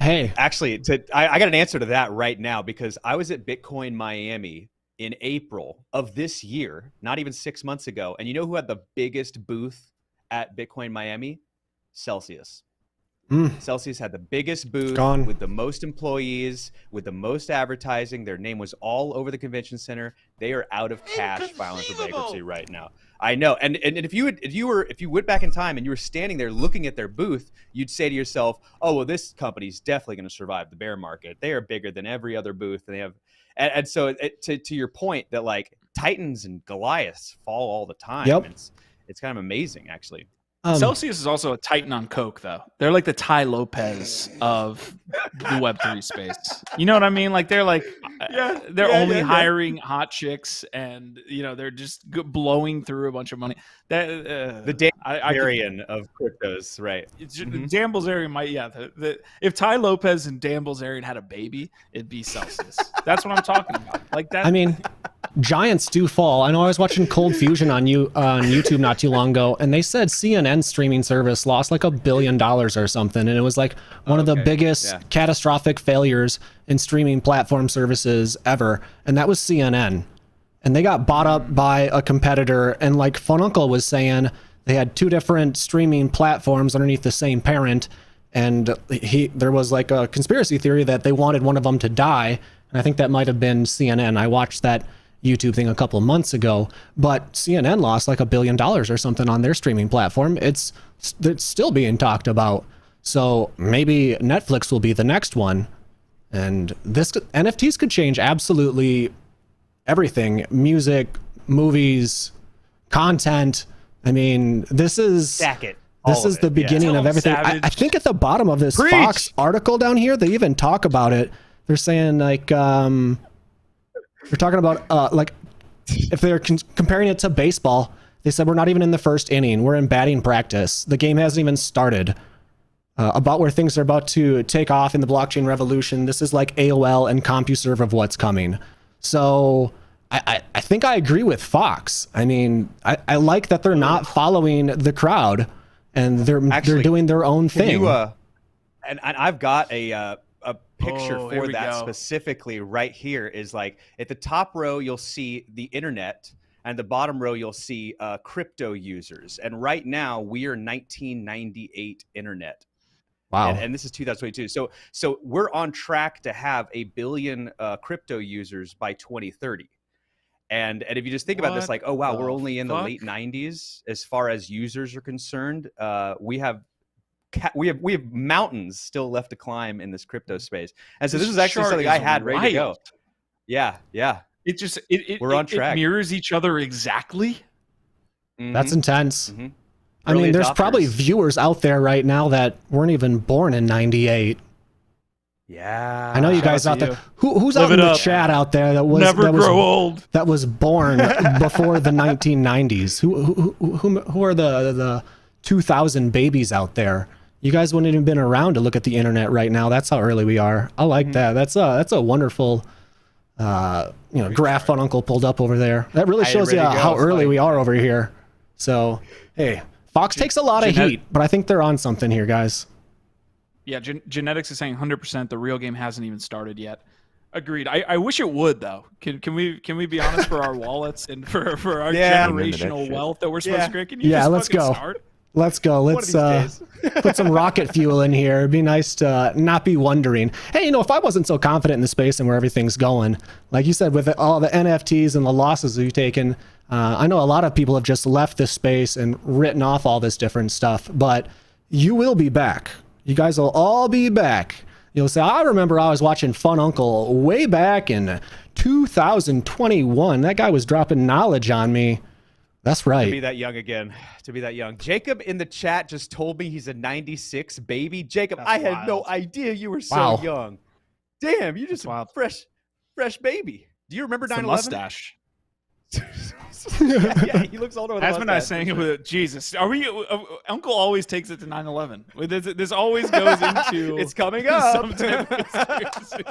I got an answer to that right now, because I was at Bitcoin Miami in April of this year, not even 6 months ago, and you know who had the biggest booth at Bitcoin Miami? Celsius. Celsius had the biggest booth with the most employees, with the most advertising. Their name was all over the convention center. They are out of cash, filing for bankruptcy right now. I know. And if you went back in time and you were standing there looking at their booth, you'd say to yourself, "Oh, well, this company's definitely going to survive the bear market. They are bigger than every other booth, and they have." And so to your point that like Titans and Goliaths fall all the time. Yep. It's kind of amazing, actually. Celsius is also a titan on coke, though. They're like the Ty Lopez of the Web3 space. You know what I mean? Like they're only hiring hot chicks, and they're just blowing through a bunch of money. The Dan Bilzerian of cryptos, right? Dan Bilzerian might, if Ty Lopez and Dan Bilzerian had a baby, it'd be Celsius. That's what I'm talking about. Like that. I mean, giants do fall. I know I was watching Cold Fusion on YouTube not too long ago, and they said CNN streaming service lost like $1 billion or something, and it was like one of the biggest catastrophic failures in streaming platform services ever, and that was CNN. And they got bought up by a competitor, and like Fununcle was saying, they had two different streaming platforms underneath the same parent, and there was like a conspiracy theory that they wanted one of them to die, and I think that might have been CNN. I watched that YouTube thing a couple of months ago, but CNN lost like $1 billion or something on their streaming platform. It's still being talked about. So maybe Netflix will be the next one. And NFTs could change absolutely everything: music, movies, content. I mean, this is the beginning of everything. I think at the bottom of this Fox article down here, they even talk about it. They're saying like, they're talking about like if they're comparing it to baseball, they said we're not even in the first inning. We're in batting practice. The game hasn't even started. About where things are about to take off in the blockchain revolution. This is like AOL and CompuServe of what's coming. So I think I agree with Fox. I mean, I like that they're not following the crowd, and they're doing their own thing. And I've got a picture for that specifically right here. Is like at the top row you'll see the internet, and the bottom row you'll see crypto users. And right now we are 1998 internet. Wow. And this is 2022. So we're on track to have 1 billion crypto users by 2030. And if you just think about this, like, oh wow, we're only in the late 90s as far as users are concerned. We have mountains still left to climb in this crypto space. And so this is actually something I had ready to go. Yeah. We're on track. It mirrors each other exactly. That's intense. I mean, there's probably viewers out there right now that weren't even born in 98. Yeah. I know you guys out there. Who's out in the chat out there that was old, that was born before the 1990s? Who are the 2,000 babies out there. You guys wouldn't even been around to look at the internet right now. That's how early we are. I like that. That's a wonderful, graph Fun Uncle pulled up over there. That really shows you how early we are over here. So, hey, Fox takes a lot of heat, but I think they're on something here, guys. Yeah, Genetics is saying 100%. The real game hasn't even started yet. Agreed. I wish it would though. Can we be honest for our wallets and for our generational wealth that we're supposed to create? Can you just let's go. Start? Let's go. Let's put some rocket fuel in here. It'd be nice to not be wondering, hey, if I wasn't so confident in the space and where everything's going, like you said, with all the NFTs and the losses we've taken, I know a lot of people have just left this space and written off all this different stuff, but you will be back. You guys will all be back. You'll say, I remember I was watching Fun Uncle way back in 2021. That guy was dropping knowledge on me. That's right. To be that young again. To be that young. Jacob in the chat just told me he's a 96 baby. Jacob, I had no idea you were so young. Damn, you just fresh baby. Do you remember 9/11? Mustache. Yeah, he looks older with a mustache. As when I was saying with Jesus, are we? Uncle always takes it to 9/11. This always goes into it's coming up. Some type of conspiracy.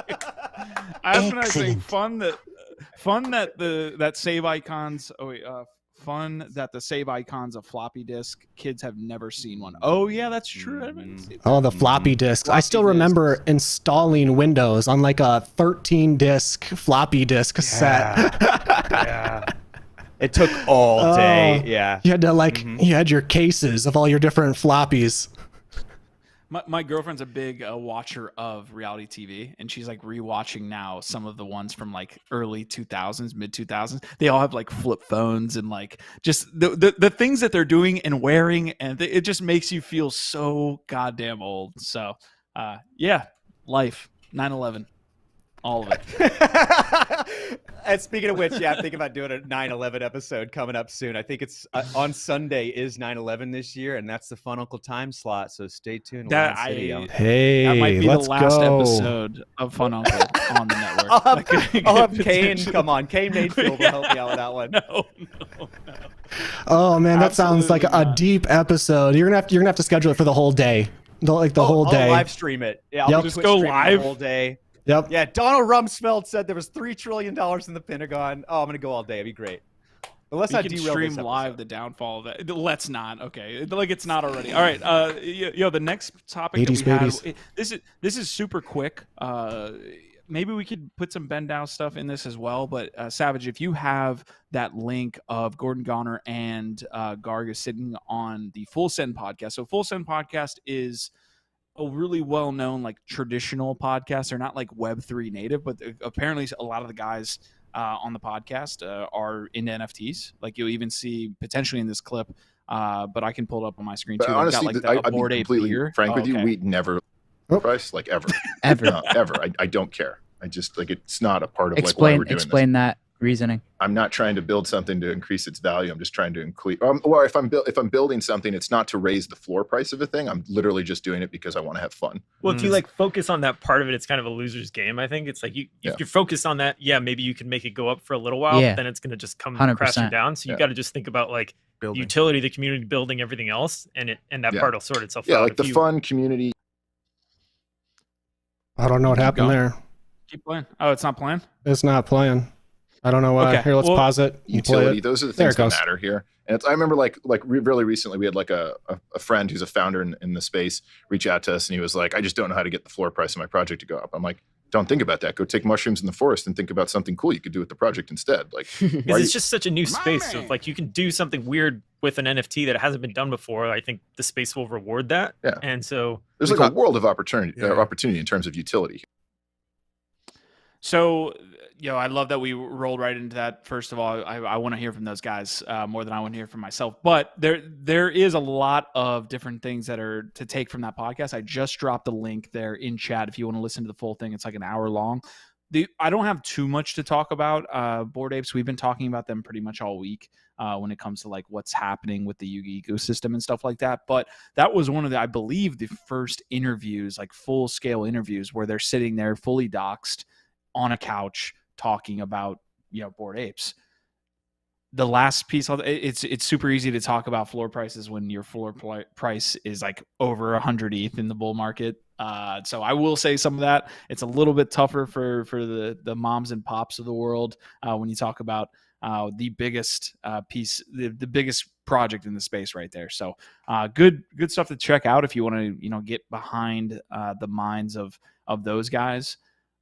As when I was saying fun that the save icons. Fun that the save icons of floppy disk kids have never seen one. Oh yeah, that's true. The floppy disks. I still remember installing Windows on like a 13 disc floppy disk set. Yeah. It took all day. Yeah. You had to you had your cases of all your different floppies. My girlfriend's a big watcher of reality TV, and she's like rewatching now some of the ones from like early 2000s, mid 2000s. They all have like flip phones and like just the things that they're doing and wearing, and it just makes you feel so goddamn old. So, life, 9/11, all of it. And speaking of which, I'm thinking about doing a 9/11 episode coming up soon. I think it's on Sunday is 9/11 this year, and that's the Fun Uncle time slot. So stay tuned. That might be the last episode of Fun Uncle on the network. I'll have Kane come on. Kane Mayfield will help me out with that one. No. Oh man, that sounds like a deep episode. You're gonna have to schedule it for the whole day. The whole day. I'll live stream it. Yeah, I'll just go live the whole day. Yep. Yeah, Donald Rumsfeld said there was $3 trillion in the Pentagon. Oh, I'm gonna go all day. It'd be great. But let's not derail stream this episode. live the downfall of that. Let's not. Okay, like it's not already. All right. The next topic 80s that we babies. had. This is super quick. Maybe we could put some bend down stuff in this as well. But Savage, if you have that link of Gordon Goner and Garga sitting on the Full Send podcast. So Full Send podcast is a really well-known like traditional podcast. They're not like Web3 native, but apparently a lot of the guys on the podcast are into NFTs. Like you'll even see potentially in this clip, but I can pull it up on my screen too. Honestly, got, like, I'd be completely frank with you. We never price like ever, ever. I don't care. I just like it's not a part of like why we're doing explain that reasoning. I'm not trying to build something to increase its value. I'm just trying to increase. Or if I'm building something, it's not to raise the floor price of a thing. I'm literally just doing it because I want to have fun. Well, if you like focus on that part of it, it's kind of a loser's game. I think it's like if you focus on that, maybe you can make it go up for a little while. But then it's going to just come 100%. crashing down. So you got to just think about like building. Utility, the community, building everything else, and that part will sort itself out. Yeah, like the fun community. I don't know what happened there. Keep playing. Oh, it's not playing? It's not playing. I don't know why. Okay. Here, let's pause it. Utility. Those are the things that matter here. And I remember like really recently, we had like a friend who's a founder in the space reach out to us, and he was like, I just don't know how to get the floor price of my project to go up. I'm like, don't think about that. Go take mushrooms in the forest and think about something cool you could do with the project instead. Like, it's just such a new space. So like you can do something weird with an NFT that hasn't been done before. I think the space will reward that. Yeah. And so there's like a world of opportunity in terms of utility. So, I love that we rolled right into that. First of all, I want to hear from those guys more than I want to hear from myself. But there is a lot of different things that are to take from that podcast. I just dropped a link there in chat if you want to listen to the full thing. It's like an hour long. I don't have too much to talk about Bored Apes. We've been talking about them pretty much all week when it comes to like what's happening with the Yuga ecosystem and stuff like that. But that was one of I believe, the first interviews, like full scale interviews where they're sitting there fully doxed on a couch talking about Bored Apes. the last piece, it's super easy to talk about floor prices when your floor price is like over 100 ETH in the bull market. So I will say some of that. It's a little bit tougher for the moms and pops of the world when you talk about the biggest piece, the biggest project in the space right there. So good stuff to check out if you want to get behind the minds of those guys.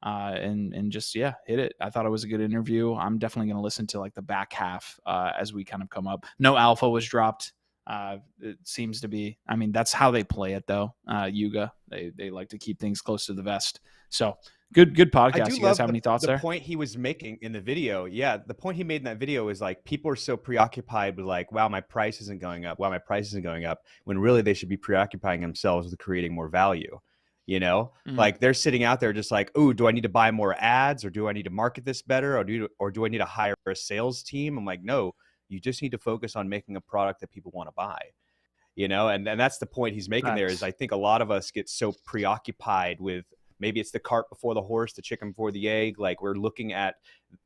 And just hit it. I thought it was a good interview. I'm definitely going to listen to like the back half as we kind of come up. No alpha was dropped. It seems to be. I mean, that's how they play it though. Yuga, they like to keep things close to the vest. So good podcast. You guys have any thoughts there? The point he was making in the video, the point he made in that video is like people are so preoccupied with like, wow, my price isn't going up. Wow, my price isn't going up. When really they should be preoccupying themselves with creating more value. Like they're sitting out there just like, oh, do I need to buy more ads, or do I need to market this better, or do I need to hire a sales team? I'm like, no, you just need to focus on making a product that people want to buy, and that's the point he's making there is I think a lot of us get so preoccupied with maybe it's the cart before the horse, the chicken before the egg. Like we're looking at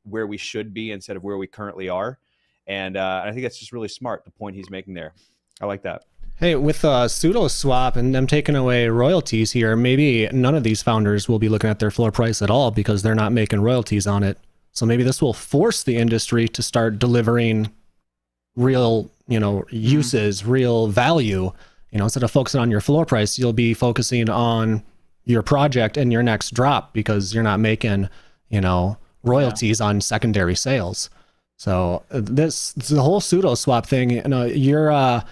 where we should be instead of where we currently are. And I think that's just really smart, the point he's making there. I like that. Hey, with Sudoswap and them taking away royalties here, maybe none of these founders will be looking at their floor price at all because they're not making royalties on it. So maybe this will force the industry to start delivering real, uses, real value. Instead of focusing on your floor price, you'll be focusing on your project and your next drop because you're not making, royalties on secondary sales. So the whole Sudoswap thing, your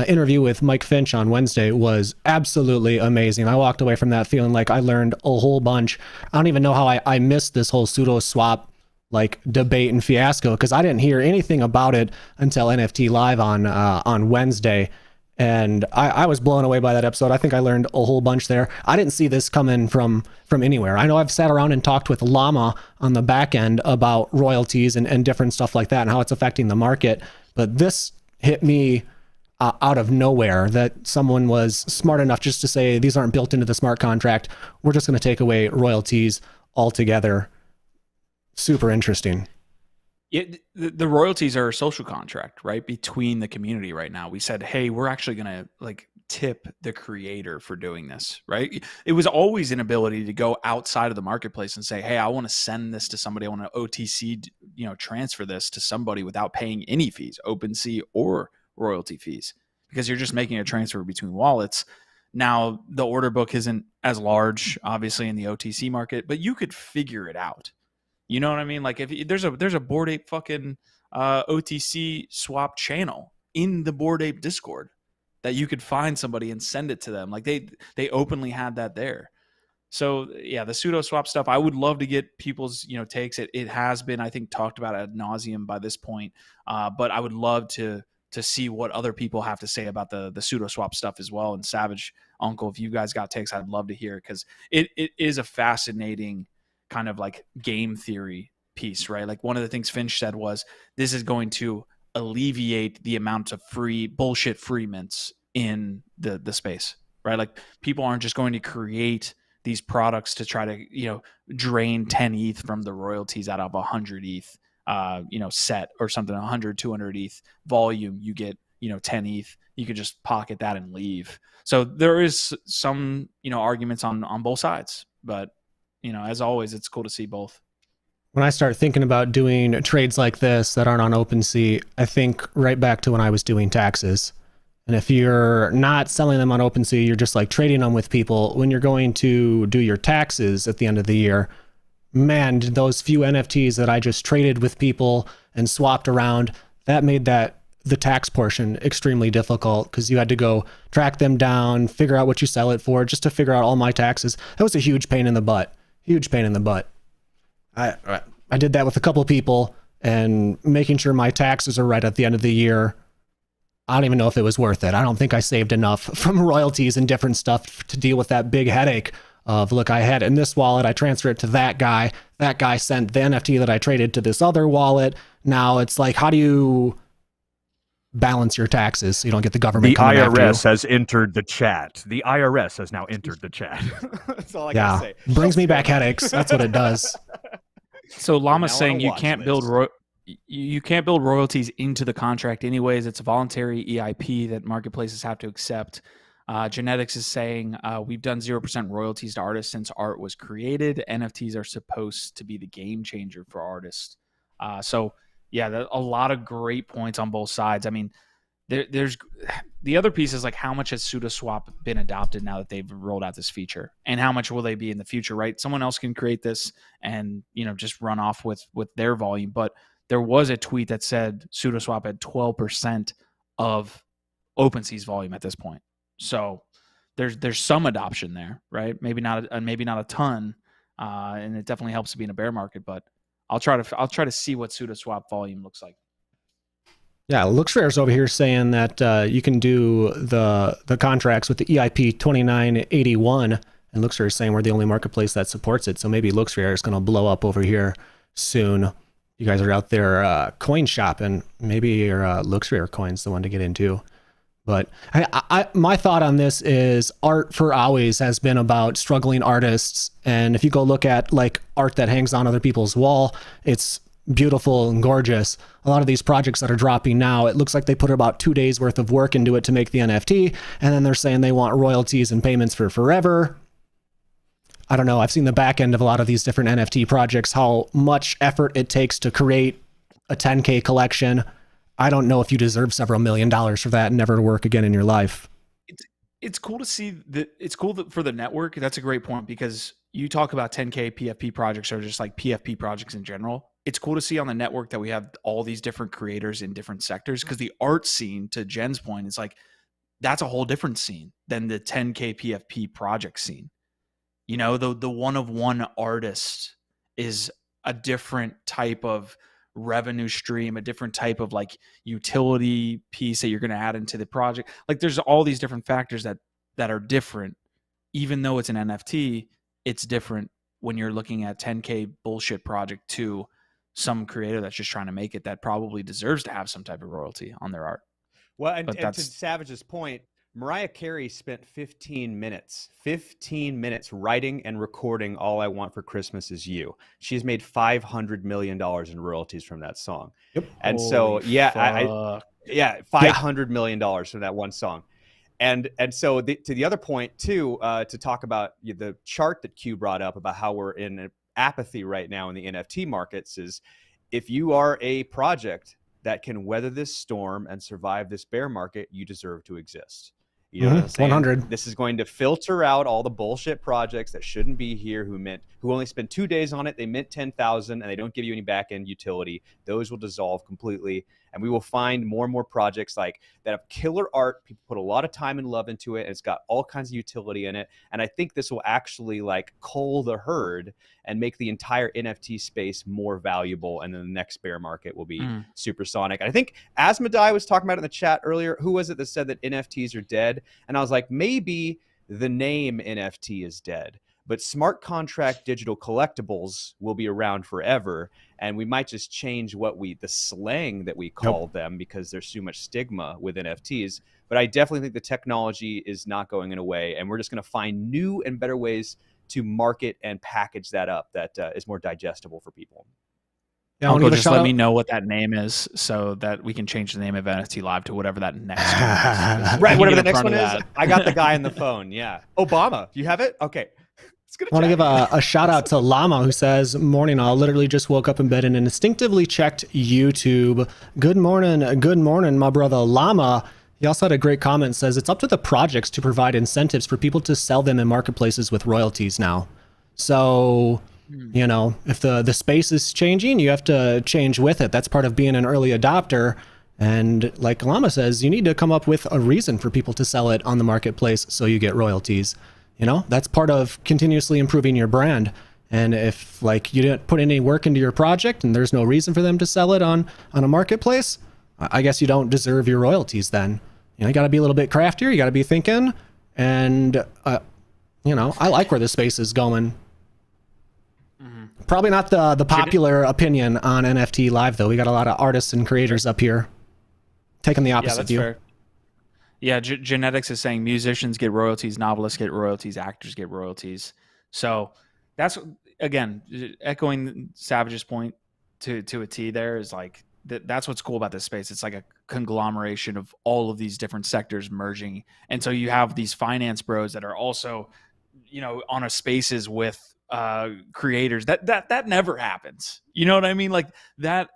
interview with Mike Finch on Wednesday was absolutely amazing. I walked away from that feeling like I learned a whole bunch. I don't even know how I missed this whole Sudoswap like debate and fiasco because I didn't hear anything about it until NFT Live on Wednesday. And I was blown away by that episode. I think I learned a whole bunch there. I didn't see this coming from anywhere. I know I've sat around and talked with Llama on the back end about royalties and different stuff like that and how it's affecting the market. But this hit me out of nowhere that someone was smart enough just to say, these aren't built into the smart contract. We're just going to take away royalties altogether. Super interesting. The royalties are a social contract, right? Between the community right now. We said, hey, we're actually going to like tip the creator for doing this, right? It was always an ability to go outside of the marketplace and say, hey, I want to send this to somebody. I want to OTC, transfer this to somebody without paying any fees, OpenSea or royalty fees, because you're just making a transfer between wallets. Now, the order book isn't as large, obviously, in the OTC market, but you could figure it out. You know what I mean? Like if there's a Bored Ape fucking OTC swap channel in the Bored Ape Discord that you could find somebody and send it to them. Like they openly had that there. So yeah, the Sudoswap stuff, I would love to get people's takes. It has been, I think, talked about ad nauseum by this point, but I would love to see what other people have to say about the Sudoswap stuff as well. And Savage Uncle, if you guys got takes, I'd love to hear, because it is a fascinating kind of like game theory piece, right? Like one of the things Finch said was this is going to alleviate the amount of bullshit free mints in the space, right? Like people aren't just going to create these products to try to drain 10 ETH from the royalties out of 100 ETH set or something, 100 200 ETH volume. You get 10 ETH, you could just pocket that and leave. So there is some arguments on both sides, but as always, it's cool to see both. When I start thinking about doing trades like this that aren't on OpenSea, I think right back to when I was doing taxes. And if you're not selling them on OpenSea, you're just like trading them with people. When you're going to do your taxes at the end of the year, man, those few NFTs that I just traded with people and swapped around, that made the tax portion extremely difficult because you had to go track them down, figure out what you sell it for, just to figure out all my taxes. That was a huge pain in the butt. Huge pain in the butt. I did that with a couple of people, and making sure my taxes are right at the end of the year, I don't even know if it was worth it. I don't think I saved enough from royalties and different stuff to deal with that big headache of, look, I had it in this wallet, I transfer it to that guy sent the NFT that I traded to this other wallet. Now it's like, how do you balance your taxes so you don't get the government coming after you? The IRS has entered the chat. The IRS has now entered the chat. That's all I gotta say. Brings me back headaches. That's what it does. So Llama's saying you can't build you can't build royalties into the contract anyways. It's a voluntary EIP that marketplaces have to accept. Genetics is saying we've done 0% royalties to artists since art was created. NFTs are supposed to be the game changer for artists. So yeah, a lot of great points on both sides. I mean, there's the other piece is like, how much has Sudoswap been adopted now that they've rolled out this feature, and how much will they be in the future? Right, someone else can create this and just run off with their volume. But there was a tweet that said Sudoswap had 12% of OpenSea's volume at this point. So there's some adoption there, right? Maybe not a ton, and it definitely helps to be in a bear market. But I'll try to see what Sudoswap volume looks like. Yeah, LooksRare's over here saying that you can do the contracts with the EIP 2981, and LooksRare is saying we're the only marketplace that supports it. So maybe LooksRare is going to blow up over here soon. You guys are out there coin shopping. Maybe your LooksRare coin's the one to get into. But my thought on this is art for always has been about struggling artists. And if you go look at like art that hangs on other people's wall, it's beautiful and gorgeous. A lot of these projects that are dropping now, it looks like they put about 2 days worth of work into it to make the NFT. And then they're saying they want royalties and payments for forever. I don't know. I've seen the back end of a lot of these different NFT projects, how much effort it takes to create a 10K collection. I don't know if you deserve several $1 million for that and never to work again in your life. It's cool to see that. It's cool for the network. That's a great point, because you talk about 10K PFP projects or just like PFP projects in general. It's cool to see on the network that we have all these different creators in different sectors, because the art scene, to Jen's point, is like, that's a whole different scene than the 10K PFP project scene. The one-of-one artist is a different type of revenue stream, a different type of like utility piece that you're going to add into the project. Like there's all these different factors that are different. Even though it's an NFT, it's different when you're looking at 10K bullshit project to some creator that's just trying to make it, that probably deserves to have some type of royalty on their art. Well, and to Savage's point, Mariah Carey spent 15 minutes writing and recording All I Want for Christmas Is You. She's made $500 million in royalties from that song. Yep. And so, yeah, $500 million from that one song. And so to the other point too, to talk about the chart that Q brought up about how we're in apathy right now in the NFT markets, is if you are a project that can weather this storm and survive this bear market, you deserve to exist. You know what I'm saying? 100. This is going to filter out all the bullshit projects that shouldn't be here, who only spend 2 days on it. They mint 10,000 and they don't give you any back end utility. Those will dissolve completely. And we will find more and more projects like that have killer art. People put a lot of time and love into it, and it's got all kinds of utility in it. And I think this will actually like cull the herd and make the entire NFT space more valuable. And then the next bear market will be supersonic. And I think Asmodai was talking about it in the chat earlier. Who was it that said that NFTs are dead? And I was like, maybe the name NFT is dead, but smart contract digital collectibles will be around forever. And we might just change the slang that we call them, because there's so much stigma with NFTs. But I definitely think the technology is not going away, and we're just going to find new and better ways to market and package that up that is more digestible for people. Yeah, Uncle, just let me know what that name is so that we can change the name of NFT Live to whatever that next one is. Right, whatever the next one is. I got the guy on the phone. Yeah. Obama. You have it? Okay. I want to give a shout out to Llama, who says, "Morning all. Literally just woke up in bed and instinctively checked YouTube. Good morning, my brother Llama." He also had a great comment, says it's up to the projects to provide incentives for people to sell them in marketplaces with royalties now. So, if the space is changing, you have to change with it. That's part of being an early adopter. And like Llama says, you need to come up with a reason for people to sell it on the marketplace so you get royalties. That's part of continuously improving your brand. And if like you didn't put any work into your project and there's no reason for them to sell it on a marketplace, I guess you don't deserve your royalties then. You got to be a little bit craftier. You got to be thinking. And, I like where the space is going. Probably not the popular opinion on NFT Live, though. We got a lot of artists and creators up here taking the opposite view. Fair. Yeah, Genetics is saying musicians get royalties, novelists get royalties, actors get royalties. So that's, again, echoing Savage's point, to a T there is like that's what's cool about this space. It's like a conglomeration of all of these different sectors merging. And so you have these finance bros that are also, you know, on a spaces with creators. That never happens. You know what I mean? Like that,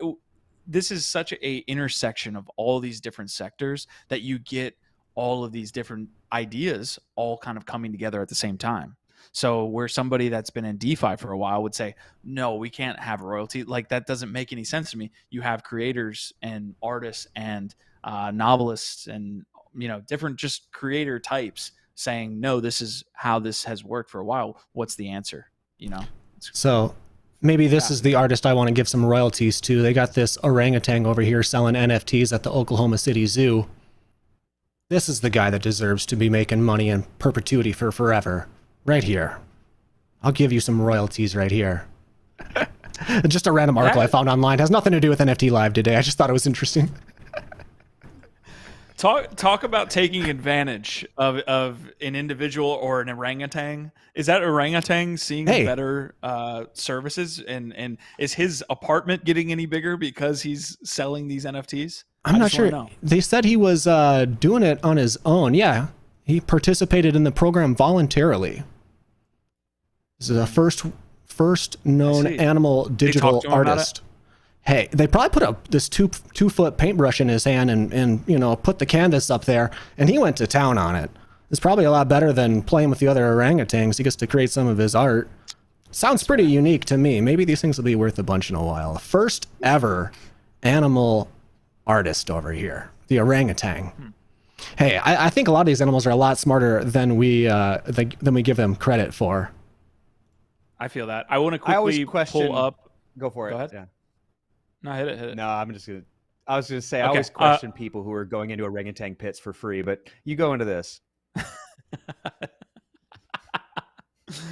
this is such a intersection of all these different sectors that you get all of these different ideas all kind of coming together at the same time. So where somebody that's been in DeFi for a while would say, no, we can't have royalty. Like that doesn't make any sense to me. You have creators and artists and novelists and, you know, different just creator types saying, no, this is how this has worked for a while. What's the answer? You know? So maybe this is the artist I want to give some royalties to. They got this orangutan over here selling NFTs at the Oklahoma City Zoo. This is the guy that deserves to be making money in perpetuity for forever. Right here. I'll give you some royalties right here. Just a random article I found online. It has nothing to do with NFT Live today. I just thought it was interesting. Talk about taking advantage of an individual or an orangutan. Is that orangutan seeing better services? And is his apartment getting any bigger because he's selling these NFTs? I'm not sure. They said he was doing it on his own. Yeah. He participated in the program voluntarily. This is a first known animal digital artist. Hey, they probably put up this two foot paintbrush in his hand and you know, put the canvas up there, and he went to town on it. It's probably a lot better than playing with the other orangutans. He gets to create some of his art. Sounds pretty unique to me. Maybe these things will be worth a bunch in a while. First ever animal artist over here, the orangutan. Hey, I think a lot of these animals are a lot smarter than we give them credit for. I feel that. I want to quickly pull up. Go for it. Go ahead. Yeah. No, hit it. No, I was gonna say, I always question people who are going into orangutan pits for free, but you go into this.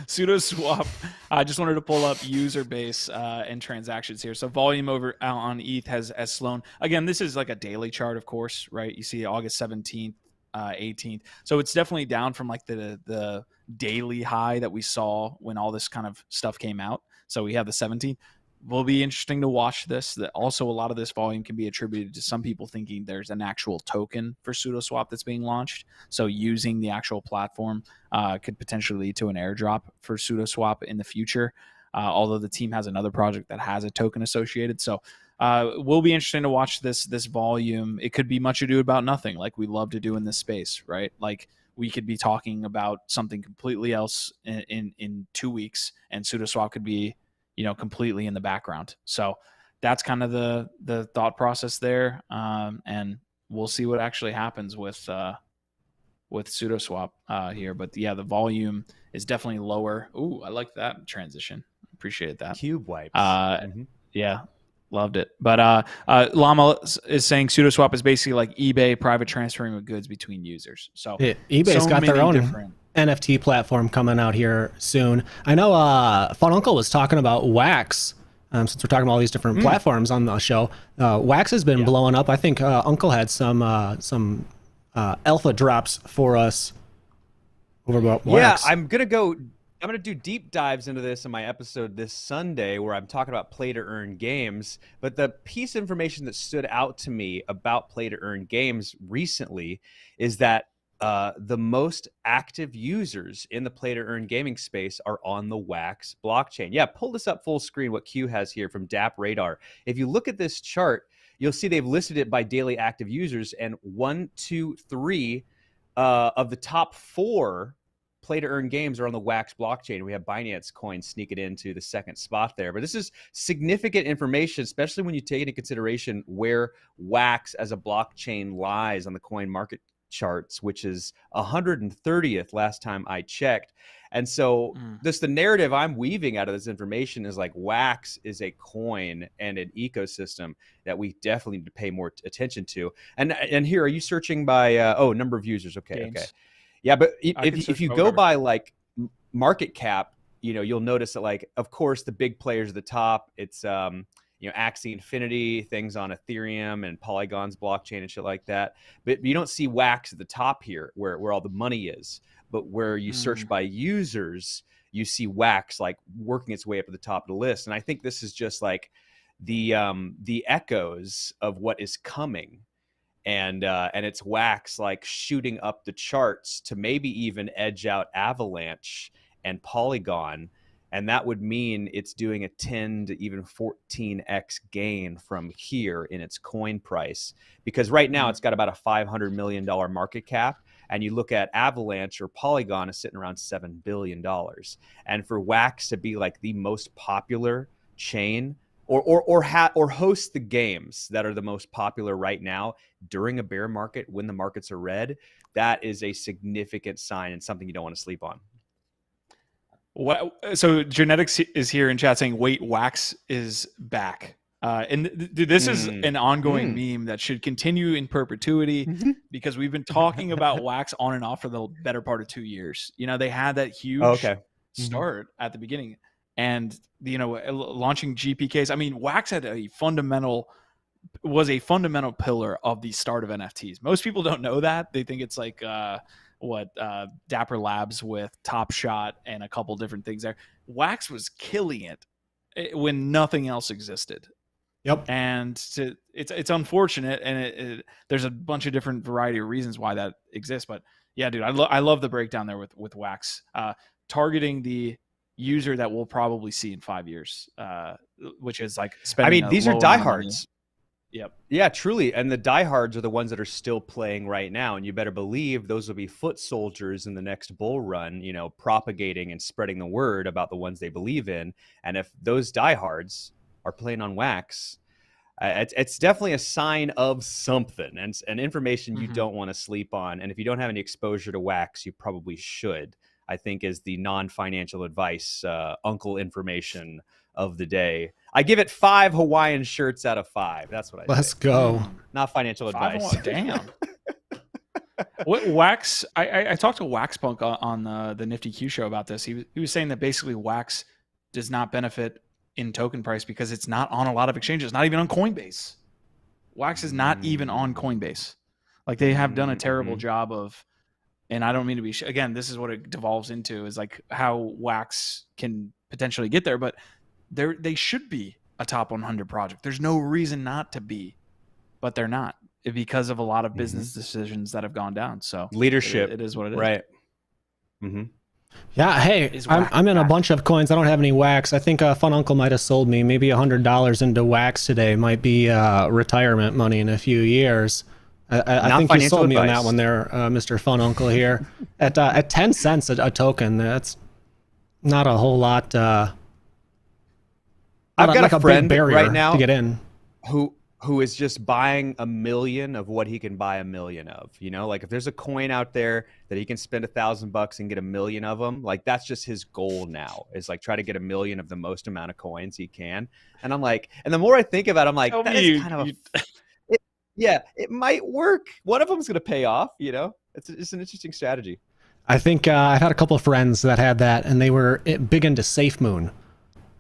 Sudoswap. I just wanted to pull up user base and transactions here. So volume over on ETH has slowed. Again, this is like a daily chart, of course, right? You see August 17th, 18th. So it's definitely down from like the daily high that we saw when all this kind of stuff came out. So we have the 17th. Will be interesting to watch this. That also a lot of this volume can be attributed to some people thinking there's an actual token for Sudoswap that's being launched. So using the actual platform could potentially lead to an airdrop for Sudoswap in the future. Although the team has another project that has a token associated. So will be interesting to watch this volume. It could be much ado about nothing, like we love to do in this space, right? Like we could be talking about something completely else in 2 weeks, and Sudoswap could be, you know, completely in the background. So that's kind of the thought process there. And we'll see what actually happens with Sudoswap here. But yeah, the volume is definitely lower. Ooh, I like that transition. Appreciate that. Cube wipes. Yeah, loved it. But Llama is saying Sudoswap is basically like eBay private transferring of goods between users. So yeah, eBay's got their own NFT platform coming out here soon. I know Fun Uncle was talking about Wax. Since we're talking about all these different platforms on the show, Wax has been blowing up. I think Uncle had some alpha drops for us over about Wax. Yeah, I'm gonna do deep dives into this in my episode this Sunday, where I'm talking about play to earn games. But the piece of information that stood out to me about play to earn games recently is that the most active users in the play to earn gaming space are on the Wax blockchain. Yeah, pull this up full screen, what Q has here from DAP Radar. If you look at this chart, you'll see they've listed it by daily active users, and 1, 2, 3 of the top 4 play to earn games are on the Wax blockchain. We have Binance Coin sneak it into the second spot there. But this is significant information, especially when you take into consideration where Wax as a blockchain lies on the coin market charts, which is 130th last time I checked. And so the narrative I'm weaving out of this information is like Wax is a coin and an ecosystem that we definitely need to pay more attention to. And here, are you searching by number of users? Okay. Yeah, but if you go by like market cap, you know, you'll notice that, like, of course, the big players at the top, it's Axie Infinity, things on Ethereum and Polygon's blockchain and shit like that. But you don't see Wax at the top here where all the money is. But where you search by users, you see Wax like working its way up at the top of the list. And I think this is just like, the echoes of what is coming, and it's Wax like shooting up the charts to maybe even edge out Avalanche and Polygon. And that would mean it's doing a 10 to even 14x gain from here in its coin price. Because right now it's got about a $500 million market cap. And you look at Avalanche or Polygon is sitting around $7 billion. And for Wax to be like the most popular chain or host the games that are the most popular right now during a bear market when the markets are red, that is a significant sign and something you don't want to sleep on. What? So Genetics is here in chat saying, "Wait, Wax is back." And this is an ongoing meme that should continue in perpetuity because we've been talking about Wax on and off for the better part of 2 years. You know, they had that huge start at the beginning, and launching GPKs. I mean, Wax had was a fundamental pillar of the start of NFTs. Most people don't know that. They think it's like Dapper Labs with Top Shot and a couple different things there. Wax was killing it when nothing else existed. Yep. And it's unfortunate, and there's a bunch of different variety of reasons why that exists. But yeah, dude, I love the breakdown there with Wax, targeting the user that we'll probably see in 5 years, which is like spending. I mean, these are diehards. Yep. Yeah, truly. And the diehards are the ones that are still playing right now. And you better believe those will be foot soldiers in the next bull run, propagating and spreading the word about the ones they believe in. And if those diehards are playing on Wax, it's definitely a sign of something and information you don't want to sleep on. And if you don't have any exposure to Wax, you probably should, I think, is the non-financial advice, uncle information of the day. I give it 5 Hawaiian shirts out of 5. That's what I Let's say. go. Not financial advice. Damn. What Wax? I talked to Waxpunk on the Nifty Q show about this. He was saying that basically Wax does not benefit in token price because it's not on a lot of exchanges, not even on Coinbase. Wax is not even on Coinbase. Like, they have done a terrible job of, and I don't mean to be, again, this is what it devolves into, is like how Wax can potentially get there, but they should be a top 100 project. There's no reason not to be, but they're not because of a lot of business decisions that have gone down. So leadership, it is what it is. Right. Yeah. Hey, I'm in a bunch of coins. I don't have any Wax. I think Fun Uncle might have sold me maybe $100 into Wax today. Might be retirement money in a few years. I think you sold me on that one there, Mr. Fun Uncle here. At 10 cents a token, that's not a whole lot. I've got a friend right now to get in who is just buying 1 million of what he can buy 1 million of. Like if there's a coin out there that he can spend $1,000 and get 1 million of them, like that's just his goal now, is like try to get 1 million of the most amount of coins he can. And I'm like, and the more I think about it, I'm like, that is kind of it might work. One of them is going to pay off. It's an interesting strategy. I think I've had a couple of friends that had that, and they were big into SafeMoon.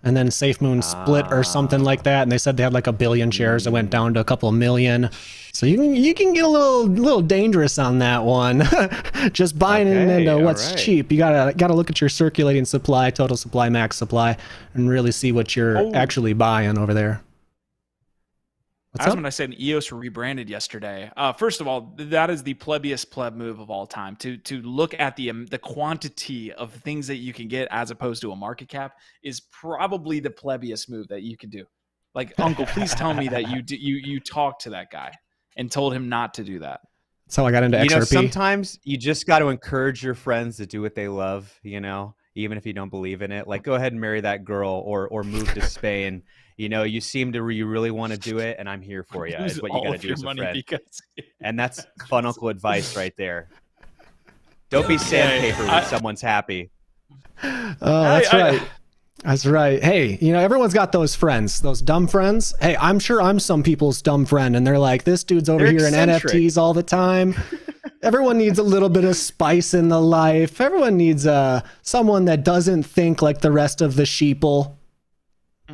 And then SafeMoon split or something like that, and they said they had like 1 billion shares that went down to a couple of million. So you can get a little dangerous on that one. Just buying into what's cheap. You gotta look at your circulating supply, total supply, max supply, and really see what you're actually buying over there. That's when I said EOS rebranded yesterday. First of all, that is the plebeiest pleb move of all time. To look at the quantity of things that you can get as opposed to a market cap is probably the plebeiest move that you could do. Like, Uncle, please tell me that you talked to that guy and told him not to do that. That's how I got into XRP. Sometimes you just got to encourage your friends to do what they love. Even if you don't believe in it, like go ahead and marry that girl or move to Spain. You seem to you really want to do it, and I'm here for you. Is what you got to do as a friend. And that's Fun Uncle advice right there. Don't be sandpaper when someone's happy. Oh, that's right. That's right. Hey, everyone's got those friends, those dumb friends. Hey, I'm sure I'm some people's dumb friend, and they're like, this dude's over here eccentric. In NFTs all the time. Everyone needs a little bit of spice in the life. Everyone needs someone that doesn't think like the rest of the sheeple.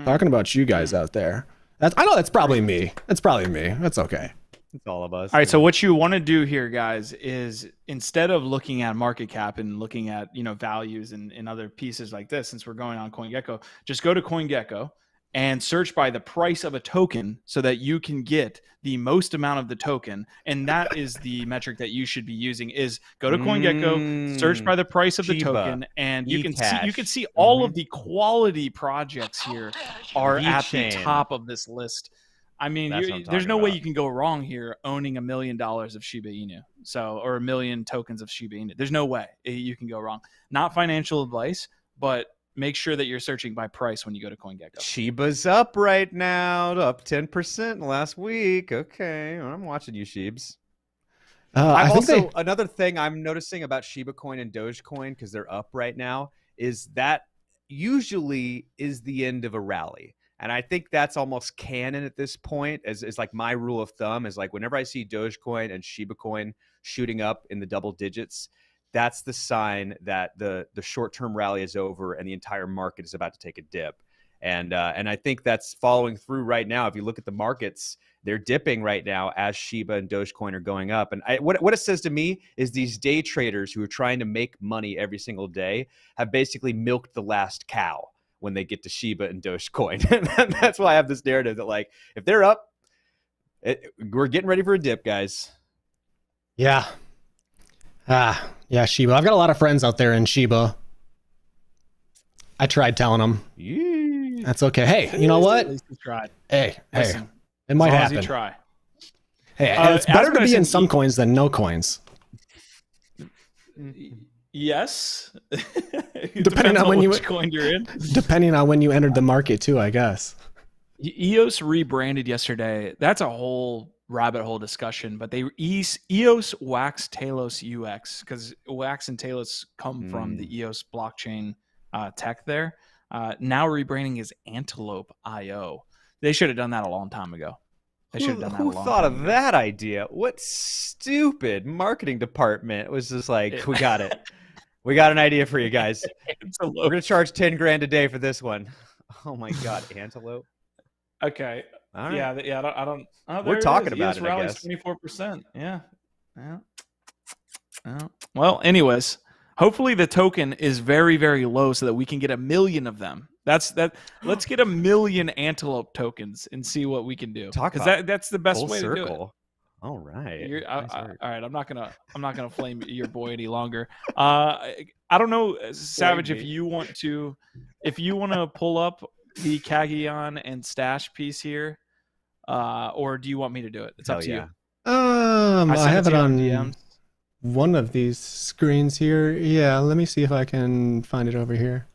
Talking about you guys out there. I know that's probably me. That's probably me. That's okay. It's all of us. All right. So what you want to do here, guys, is instead of looking at market cap and looking at values and other pieces like this, since we're going on CoinGecko, just go to CoinGecko and search by the price of a token so that you can get the most amount of the token. And that is the metric that you should be using is go to CoinGecko, search by the price of the token, and you can see all of the quality projects here are at the top of this list. I mean, there's no way you can go wrong here owning $1 million of Shiba Inu. So, or 1 million tokens of Shiba Inu. There's no way you can go wrong. Not financial advice, but make sure that you're searching by price when you go to CoinGecko. Shiba's up right now, up 10% last week. Okay, I'm watching you, Sheebs. Another thing I'm noticing about Shiba Coin and Dogecoin, because they're up right now, is that usually is the end of a rally. And I think that's almost canon at this point, as like my rule of thumb is like whenever I see Dogecoin and Shiba Coin shooting up in the double digits, that's the sign that the short-term rally is over and the entire market is about to take a dip. And I think that's following through right now. If you look at the markets, they're dipping right now as Shiba and Dogecoin are going up. And what it says to me is these day traders who are trying to make money every single day have basically milked the last cow when they get to Shiba and Dogecoin. And that's why I have this narrative that, like, if they're up, we're getting ready for a dip, guys. Yeah. Yeah, Shiba. I've got a lot of friends out there in Shiba. I tried telling them. That's okay. Hey, you know what? At least you tried. Hey, listen, it might happen. You try. Hey, it's better to be in some coins than no coins. Yes. Depending on which coin you're in. Depending on when you entered the market too, I guess. EOS rebranded yesterday. That's a whole rabbit hole discussion, but EOS Wax Talos UX, because Wax and Talos come from the EOS blockchain tech there. Now rebranding is Antelope IO. They should have done that a long time ago. They should have done that a long time ago. Who thought of that idea? What stupid marketing department was just like, we got it. We got an idea for you guys. We're gonna charge 10 grand a day for this one. Oh my God, Antelope. Okay. All right. Yeah. I don't. Oh, we're talking about it. I guess 24%. Yeah. Well, anyways, hopefully the token is very, very low so that we can get 1 million of them. Let's get 1 million Antelope tokens and see what we can do. Because that's the best way to do it. All right. All right. I'm not gonna flame your boy any longer. I don't know, Savage, if you want to pull up the Kagyan and Stash piece here, or do you want me to do it? It's up to you. I have it on DMs. One of these screens here. Yeah, let me see if I can find it over here.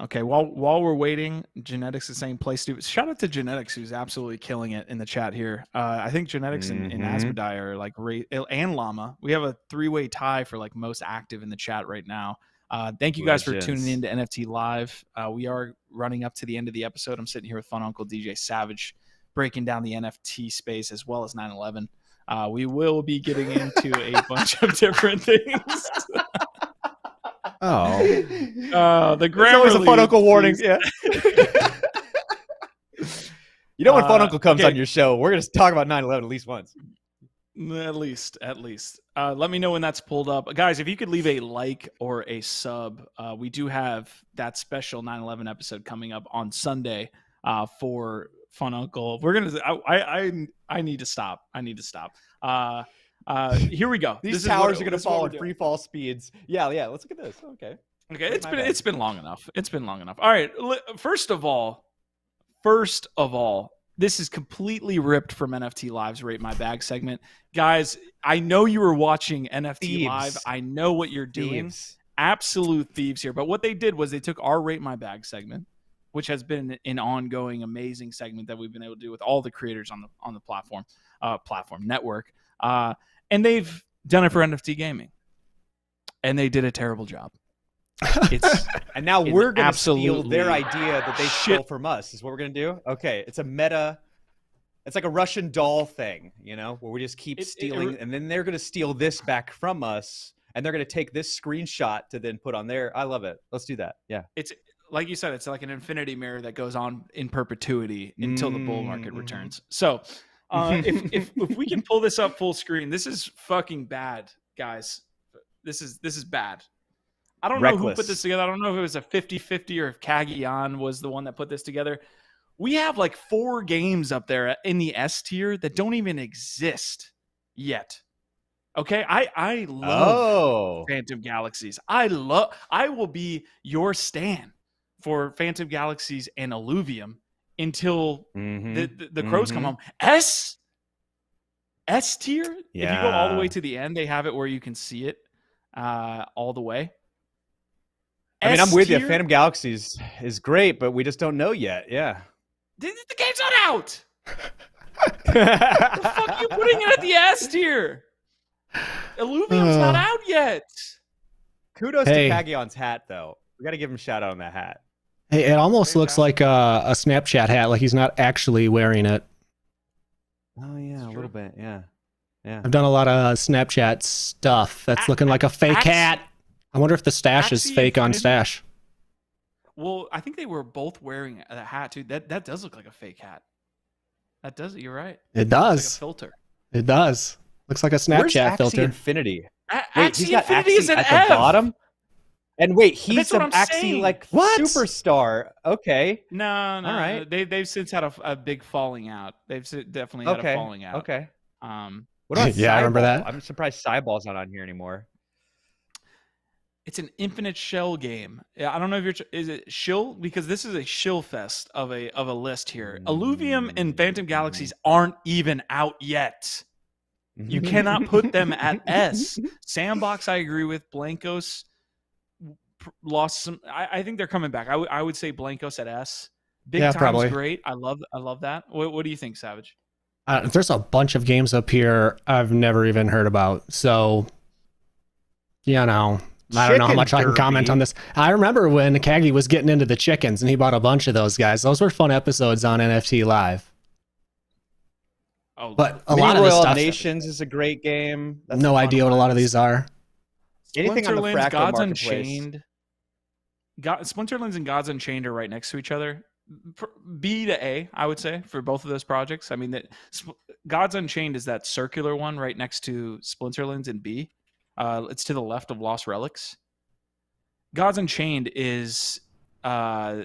Okay, while we're waiting, Genetics is saying play stupid. Shout out to Genetics, who's absolutely killing it in the chat here. I think Genetics and Asmodai are like and Llama. We have a 3-way tie for like most active in the chat right now. Thank you guys for tuning in to NFT Live. We are running up to the end of the episode. I'm sitting here with Fun Uncle DJ Savage, breaking down the NFT space as well as 9/11. We will be getting into a bunch of different things. The grammar was a Fun Uncle warning. Yeah. You know when Fun Uncle comes on your show, we're gonna talk about 9/11 at least once. At least. Let me know when that's pulled up, guys. If you could leave a like or a sub, we do have that special 9/11 episode coming up on Sunday for Fun Uncle. We're gonna. I need to stop. Here we go. These towers are going to fall in free fall speeds. Yeah. Let's look at this. Okay. It's been long enough. All right. First of all, this is completely ripped from NFT Live's Rate My Bag segment. Guys, I know you were watching NFT Live. I know what you're doing. Absolute thieves here. But what they did was they took our Rate My Bag segment, which has been an ongoing, amazing segment that we've been able to do with all the creators on the platform network. And they've done it for NFT gaming, and they did a terrible job. And now we're going to steal their idea that they stole from us. Is what we're going to do. Okay, it's a meta. It's like a Russian doll thing, where we just keep stealing, and then they're going to steal this back from us, and they're going to take this screenshot to then put on there. I love it. Let's do that. Yeah. It's like you said. It's like an infinity mirror that goes on in perpetuity until the bull market returns. So. If we can pull this up full screen, this is fucking bad, guys. This is bad. I don't know who put this together. I don't know if it was a 50-50 or if Kagyan was the one that put this together. We have like 4 games up there in the S tier that don't even exist yet. Okay, I love Phantom Galaxies. I will be your stan for Phantom Galaxies and Illuvium until the crows come home. S tier. Yeah. If you go all the way to the end, they have it where you can see it all the way. I mean, I'm with you. Phantom Galaxies is great, but we just don't know yet. Yeah. The game's not out. The fuck are you putting it at the S tier? Illuvium's not out yet. Kudos to Kagion's hat, though. We got to give him a shout out on that hat. Hey, it almost looks like a Snapchat hat, like he's not actually wearing it. Oh, yeah, a little bit. Yeah. I've done a lot of Snapchat stuff that's looking like a fake hat. I wonder if the stash is fake on stash. Well, I think they were both wearing a hat, too. That does look like a fake hat. That does it. You're right. It does. It's like a filter. It does. Looks like a Snapchat filter. Infinity? Wait, he's got Infinity is an at the bottom? And wait, he's an Axie like superstar. Okay. No. All right. They've since had a big falling out. They've definitely had a falling out. Okay. What about I remember that. I'm surprised Cyball's not on here anymore. It's an infinite shell game. I don't know if is it shill, because this is a shill fest of a list here. Illuvium and Phantom Galaxies aren't even out yet. You cannot put them at S. Sandbox, I agree with. Blankos lost some. I think they're coming back. I would say Blankos at S. Big Time's probably great. I love that. What do you think, Savage? There's a bunch of games up here I've never even heard about. So, I don't know how much I can comment on this. I remember when Kagi was getting into the chickens and he bought a bunch of those guys. Those were fun episodes on NFT Live. Oh, but a lot of this stuff. Nations is a great game. That's no idea what a lot of these are. Anything on the Fractal Gods Marketplace. Unchained. Splinterlands and Gods Unchained are right next to each other. B to A, I would say, for both of those projects. I mean, Gods Unchained is that circular one right next to Splinterlands and B. It's to the left of Lost Relics. Gods Unchained has a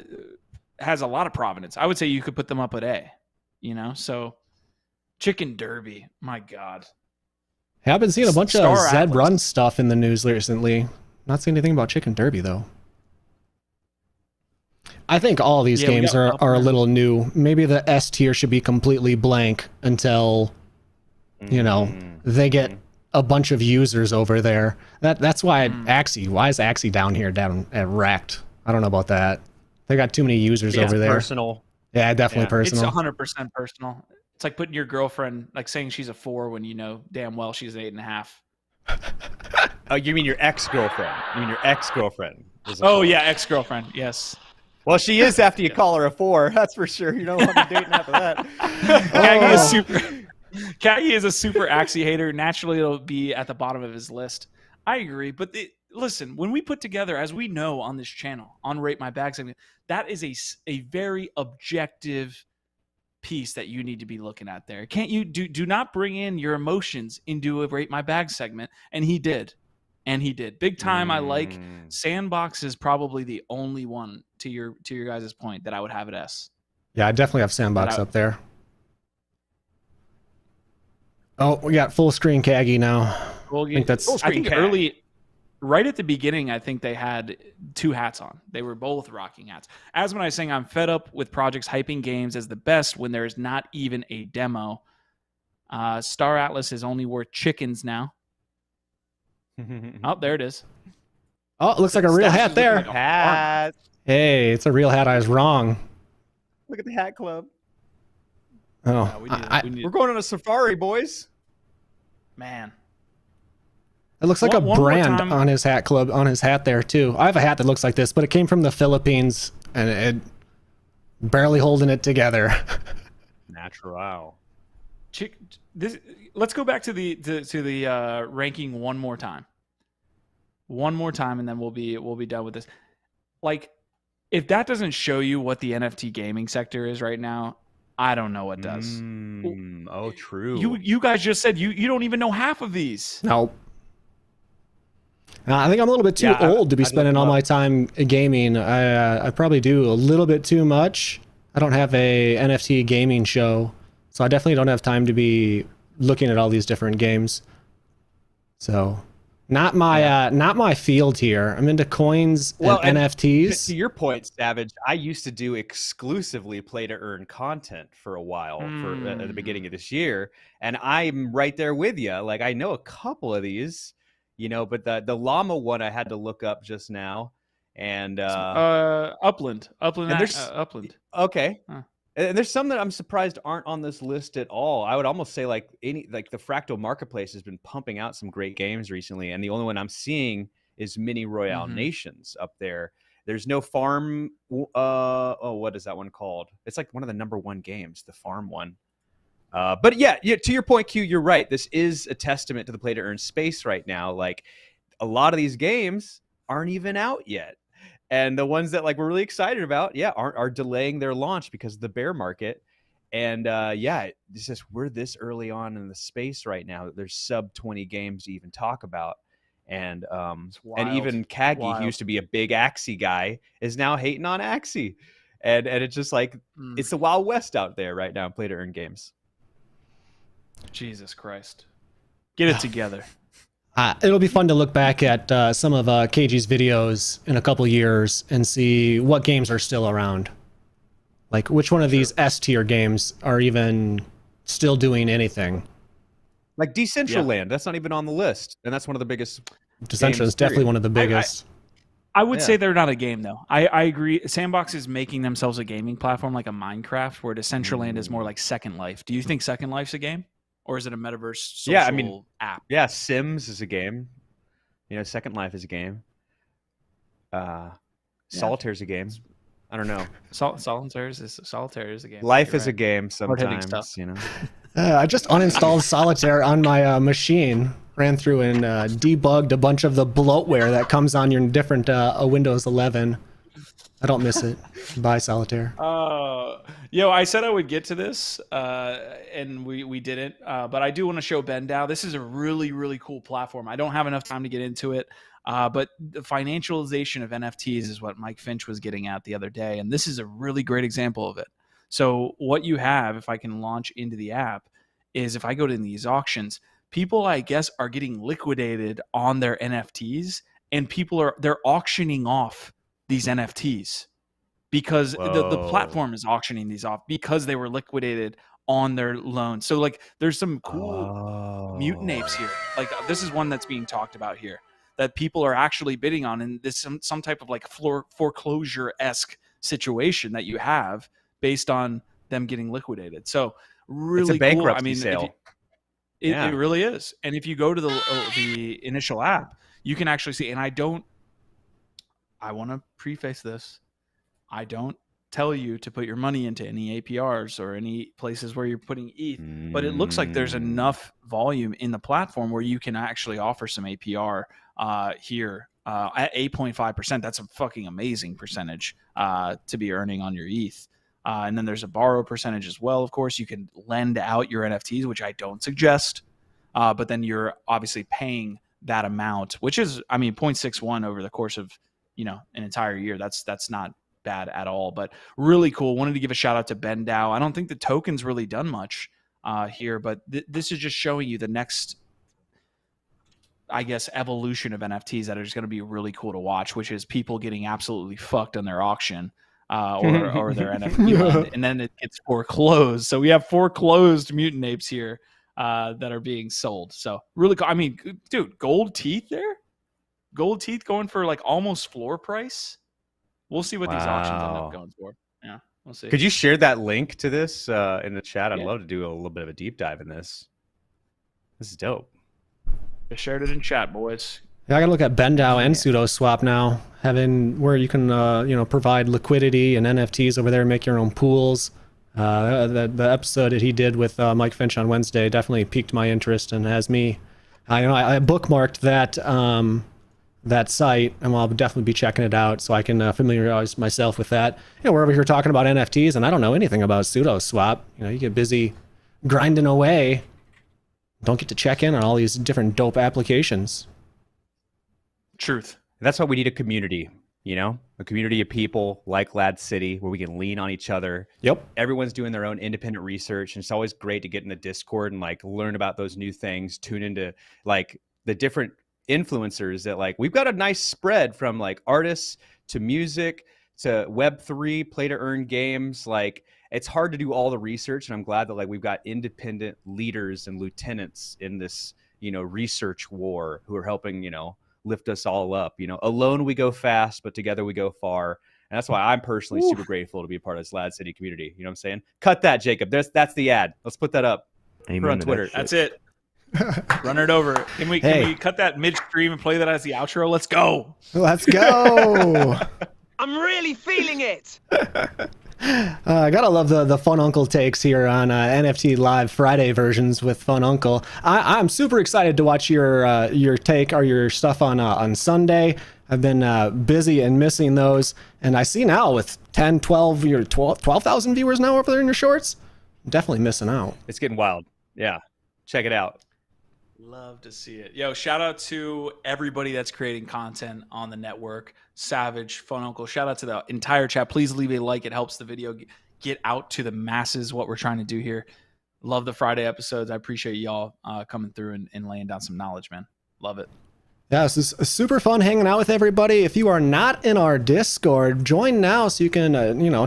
lot of provenance. I would say you could put them up at A. So Chicken Derby, my God. Hey, I've been seeing a bunch of Zed Run stuff in the news recently. Not seeing anything about Chicken Derby though. I think all these games are a little new. Maybe the S tier should be completely blank until they get a bunch of users over there. That's why Axie. Why is Axie down here down at Wrecked? I don't know about that. They got too many users over there. Personal. Yeah, definitely personal. It's 100% personal. It's like putting your girlfriend, like saying she's a 4 when you know damn well she's an 8.5. Oh, you mean your ex-girlfriend? You mean your ex-girlfriend? Yeah, ex-girlfriend. Yes. Well, she is after you call her a 4. That's for sure. You don't want to be dating after that. Kagi is a super Axie hater. Naturally, it'll be at the bottom of his list. I agree, but listen, when we put together, as we know on this channel, on Rate My Bag segment, that is a very objective piece that you need to be looking at there. Can't you do not bring in your emotions into a Rate My Bag segment? And he did. Big Time. I like. Sandbox is probably the only one to your guys' point that I would have at S. Yeah, I definitely have Sandbox up there. Oh, we got full screen Kagi now. Well, I think early, right at the beginning, I think they had 2 hats on. They were both rocking hats. As when I was saying, I'm fed up with projects hyping games as the best when there's not even a demo. Star Atlas is only worth chickens now. Oh, there it is. Oh, it looks like a real hat there. Like hat. Hey, it's a real hat. I was wrong. Look at the hat club. Oh, we're going on a safari, boys. Man. It looks like a brand on his hat club, on his hat there too. I have a hat that looks like this, but it came from the Philippines and it barely holding it together. Natural. Let's go back to the ranking one more time. And then we'll be done with this. Like, if that doesn't show you what the NFT gaming sector is right now, I don't know what does. Oh, true. You guys just said you don't even know half of these. Nope. I think I'm a little bit too old to be spending all my time gaming. I probably do a little bit too much. I don't have a NFT gaming show, so I definitely don't have time to be looking at all these different games. So not my field here. I'm into coins and NFTs. To your point, Savage, I used to do exclusively play to earn content for a while at the beginning of this year, and I'm right there with you. Like, I know a couple of these, but the llama one I had to look up just now. And Upland. Upland. Okay. Huh. And there's some that I'm surprised aren't on this list at all. I would almost say like the Fractal Marketplace has been pumping out some great games recently, and the only one I'm seeing is Mini Royale Nations up there. There's no farm. What is that one called? It's like one of the #1 games, the farm one. But yeah, to your point, Q, you're right. This is a testament to the play to earn space right now. Like, a lot of these games aren't even out yet. And the ones that like we're really excited about, are delaying their launch because of the bear market. And it's just we're this early on in the space right now that there's sub 20 games to even talk about. And even Kagi, who used to be a big Axie guy, is now hating on Axie. And it's just like it's the Wild West out there right now in play to earn games. Jesus Christ. Get it together. It'll be fun to look back at some of KG's videos in a couple years and see what games are still around. Like, which one of these S tier games are even still doing anything? Like Decentraland, that's not even on the list, and that's one of the biggest. Decentraland is definitely one of the biggest. I would say they're not a game, though. I agree. Sandbox is making themselves a gaming platform like a Minecraft, where Decentraland is more like Second Life. Do you think Second Life's a game? Or is it a metaverse social app? Yeah, Sims is a game. Second Life is a game. Solitaire is a game. I don't know. Solitaire is a game. Life is a game sometimes, I just uninstalled Solitaire on my machine, ran through and debugged a bunch of the bloatware that comes on your different Windows 11. I don't miss it. Bye, Solitaire. I said I would get to this, and we didn't. But I do want to show BendDAO. This is a really, really cool platform. I don't have enough time to get into it, but the financialization of NFTs is what Mike Finch was getting at the other day, and this is a really great example of it. So what you have, if I can launch into the app, is if I go to these auctions, people, I guess, are getting liquidated on their NFTs, and they're auctioning off these NFTs because the platform is auctioning these off because they were liquidated on their loan. So like there's some cool mutant apes here. Like this is one that's being talked about here that people are actually bidding on, and this some type of like foreclosure-esque situation that you have based on them getting liquidated. So really it's a bankruptcy cool. I mean, sale. It really is. And if you go to the initial app, you can actually see, and I want to preface this. I don't tell you to put your money into any APRs or any places where you're putting ETH, but it looks like there's enough volume in the platform where you can actually offer some APR here at 8.5%. That's a fucking amazing percentage to be earning on your ETH. And then there's a borrow percentage as well. Of course, you can lend out your NFTs, which I don't suggest, but then you're obviously paying that amount, which is, 0.61 over the course of an entire year. That's not bad at all, but really cool. Wanted to give a shout out to BendDAO. I don't think the token's really done much here, but this is just showing you the next, I guess, evolution of NFTs that are just going to be really cool to watch, which is people getting absolutely fucked on their auction or their NFT, and then it gets foreclosed. So we have foreclosed mutant apes here that are being sold. So really cool. Dude, gold teeth there? Gold teeth going for like almost floor price. We'll see what these auctions end up going for. Yeah, we'll see. Could you share that link to this in the chat? I'd love to do a little bit of a deep dive in this. This is dope. I shared it in chat, boys. Yeah, I gotta look at BendDAO and Sudoswap now, having where you can provide liquidity and NFTs over there, make your own pools. The episode that he did with Mike Finch on Wednesday definitely piqued my interest and has me. I bookmarked that site, and I'll definitely be checking it out so I can familiarize myself with that. We're over here talking about NFTs, and I don't know anything about Sudoswap. You get busy grinding away, don't get to check in on all these different dope applications. Truth. That's why we need a community. You know, a community of people like LADZ City where we can lean on each other. Yep. Everyone's doing their own independent research, and it's always great to get in the Discord and like learn about those new things, tune into like the different influencers that like we've got a nice spread from like artists to music to Web3, play to earn games. Like it's hard to do all the research, and I'm glad that like we've got independent leaders and lieutenants in this, you know, research war who are helping, you know, lift us all up. You know, alone we go fast, but together we go far. And that's why I'm personally super grateful to be a part of this LADZ City community. You know what I'm saying? Cut that, Jacob. That's the ad. Let's put that up. Amen Put it on Twitter. That's it. Run it over. Can we cut that midstream and play that as the outro? Let's go. Let's go. I'm really feeling it. I gotta love the Fun Uncle takes here on NFT Live Friday versions with Fun Uncle. I'm super excited to watch your take or your stuff on Sunday. I've been busy and missing those, and I see now with 10, 12,000 viewers now over there in your shorts. I'm definitely missing out. It's getting wild. Yeah, check it out. Love to see it. Yo, shout out to everybody that's creating content on the network. Savage, Fun Uncle. Shout out to the entire chat. Please leave a like. It helps the video get out to the masses, what we're trying to do here. Love the Friday episodes. I appreciate y'all coming through and laying down some knowledge, man. Love it. Yeah, this is super fun hanging out with everybody. If you are not in our Discord, join now so you can,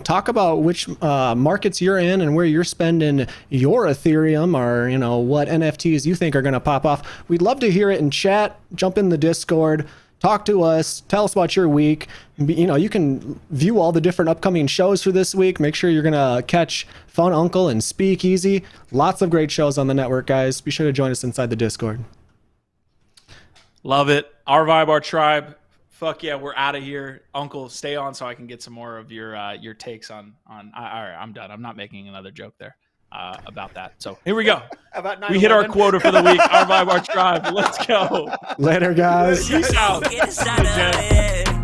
talk about which markets you're in and where you're spending your Ethereum, or, what NFTs you think are going to pop off. We'd love to hear it in chat. Jump in the Discord, talk to us, tell us about your week. You can view all the different upcoming shows for this week. Make sure you're going to catch Fun Uncle and Speakeasy. Lots of great shows on the network, guys. Be sure to join us inside the Discord. Love it. Our vibe, our tribe. Fuck yeah, we're out of here. Uncle, stay on so I can get some more of your takes on. All right, I'm done. I'm not making another joke there about that. So here we go. We hit our quota for the week. Our vibe, our tribe. Let's go. Later, guys. Peace out. Get us out of it.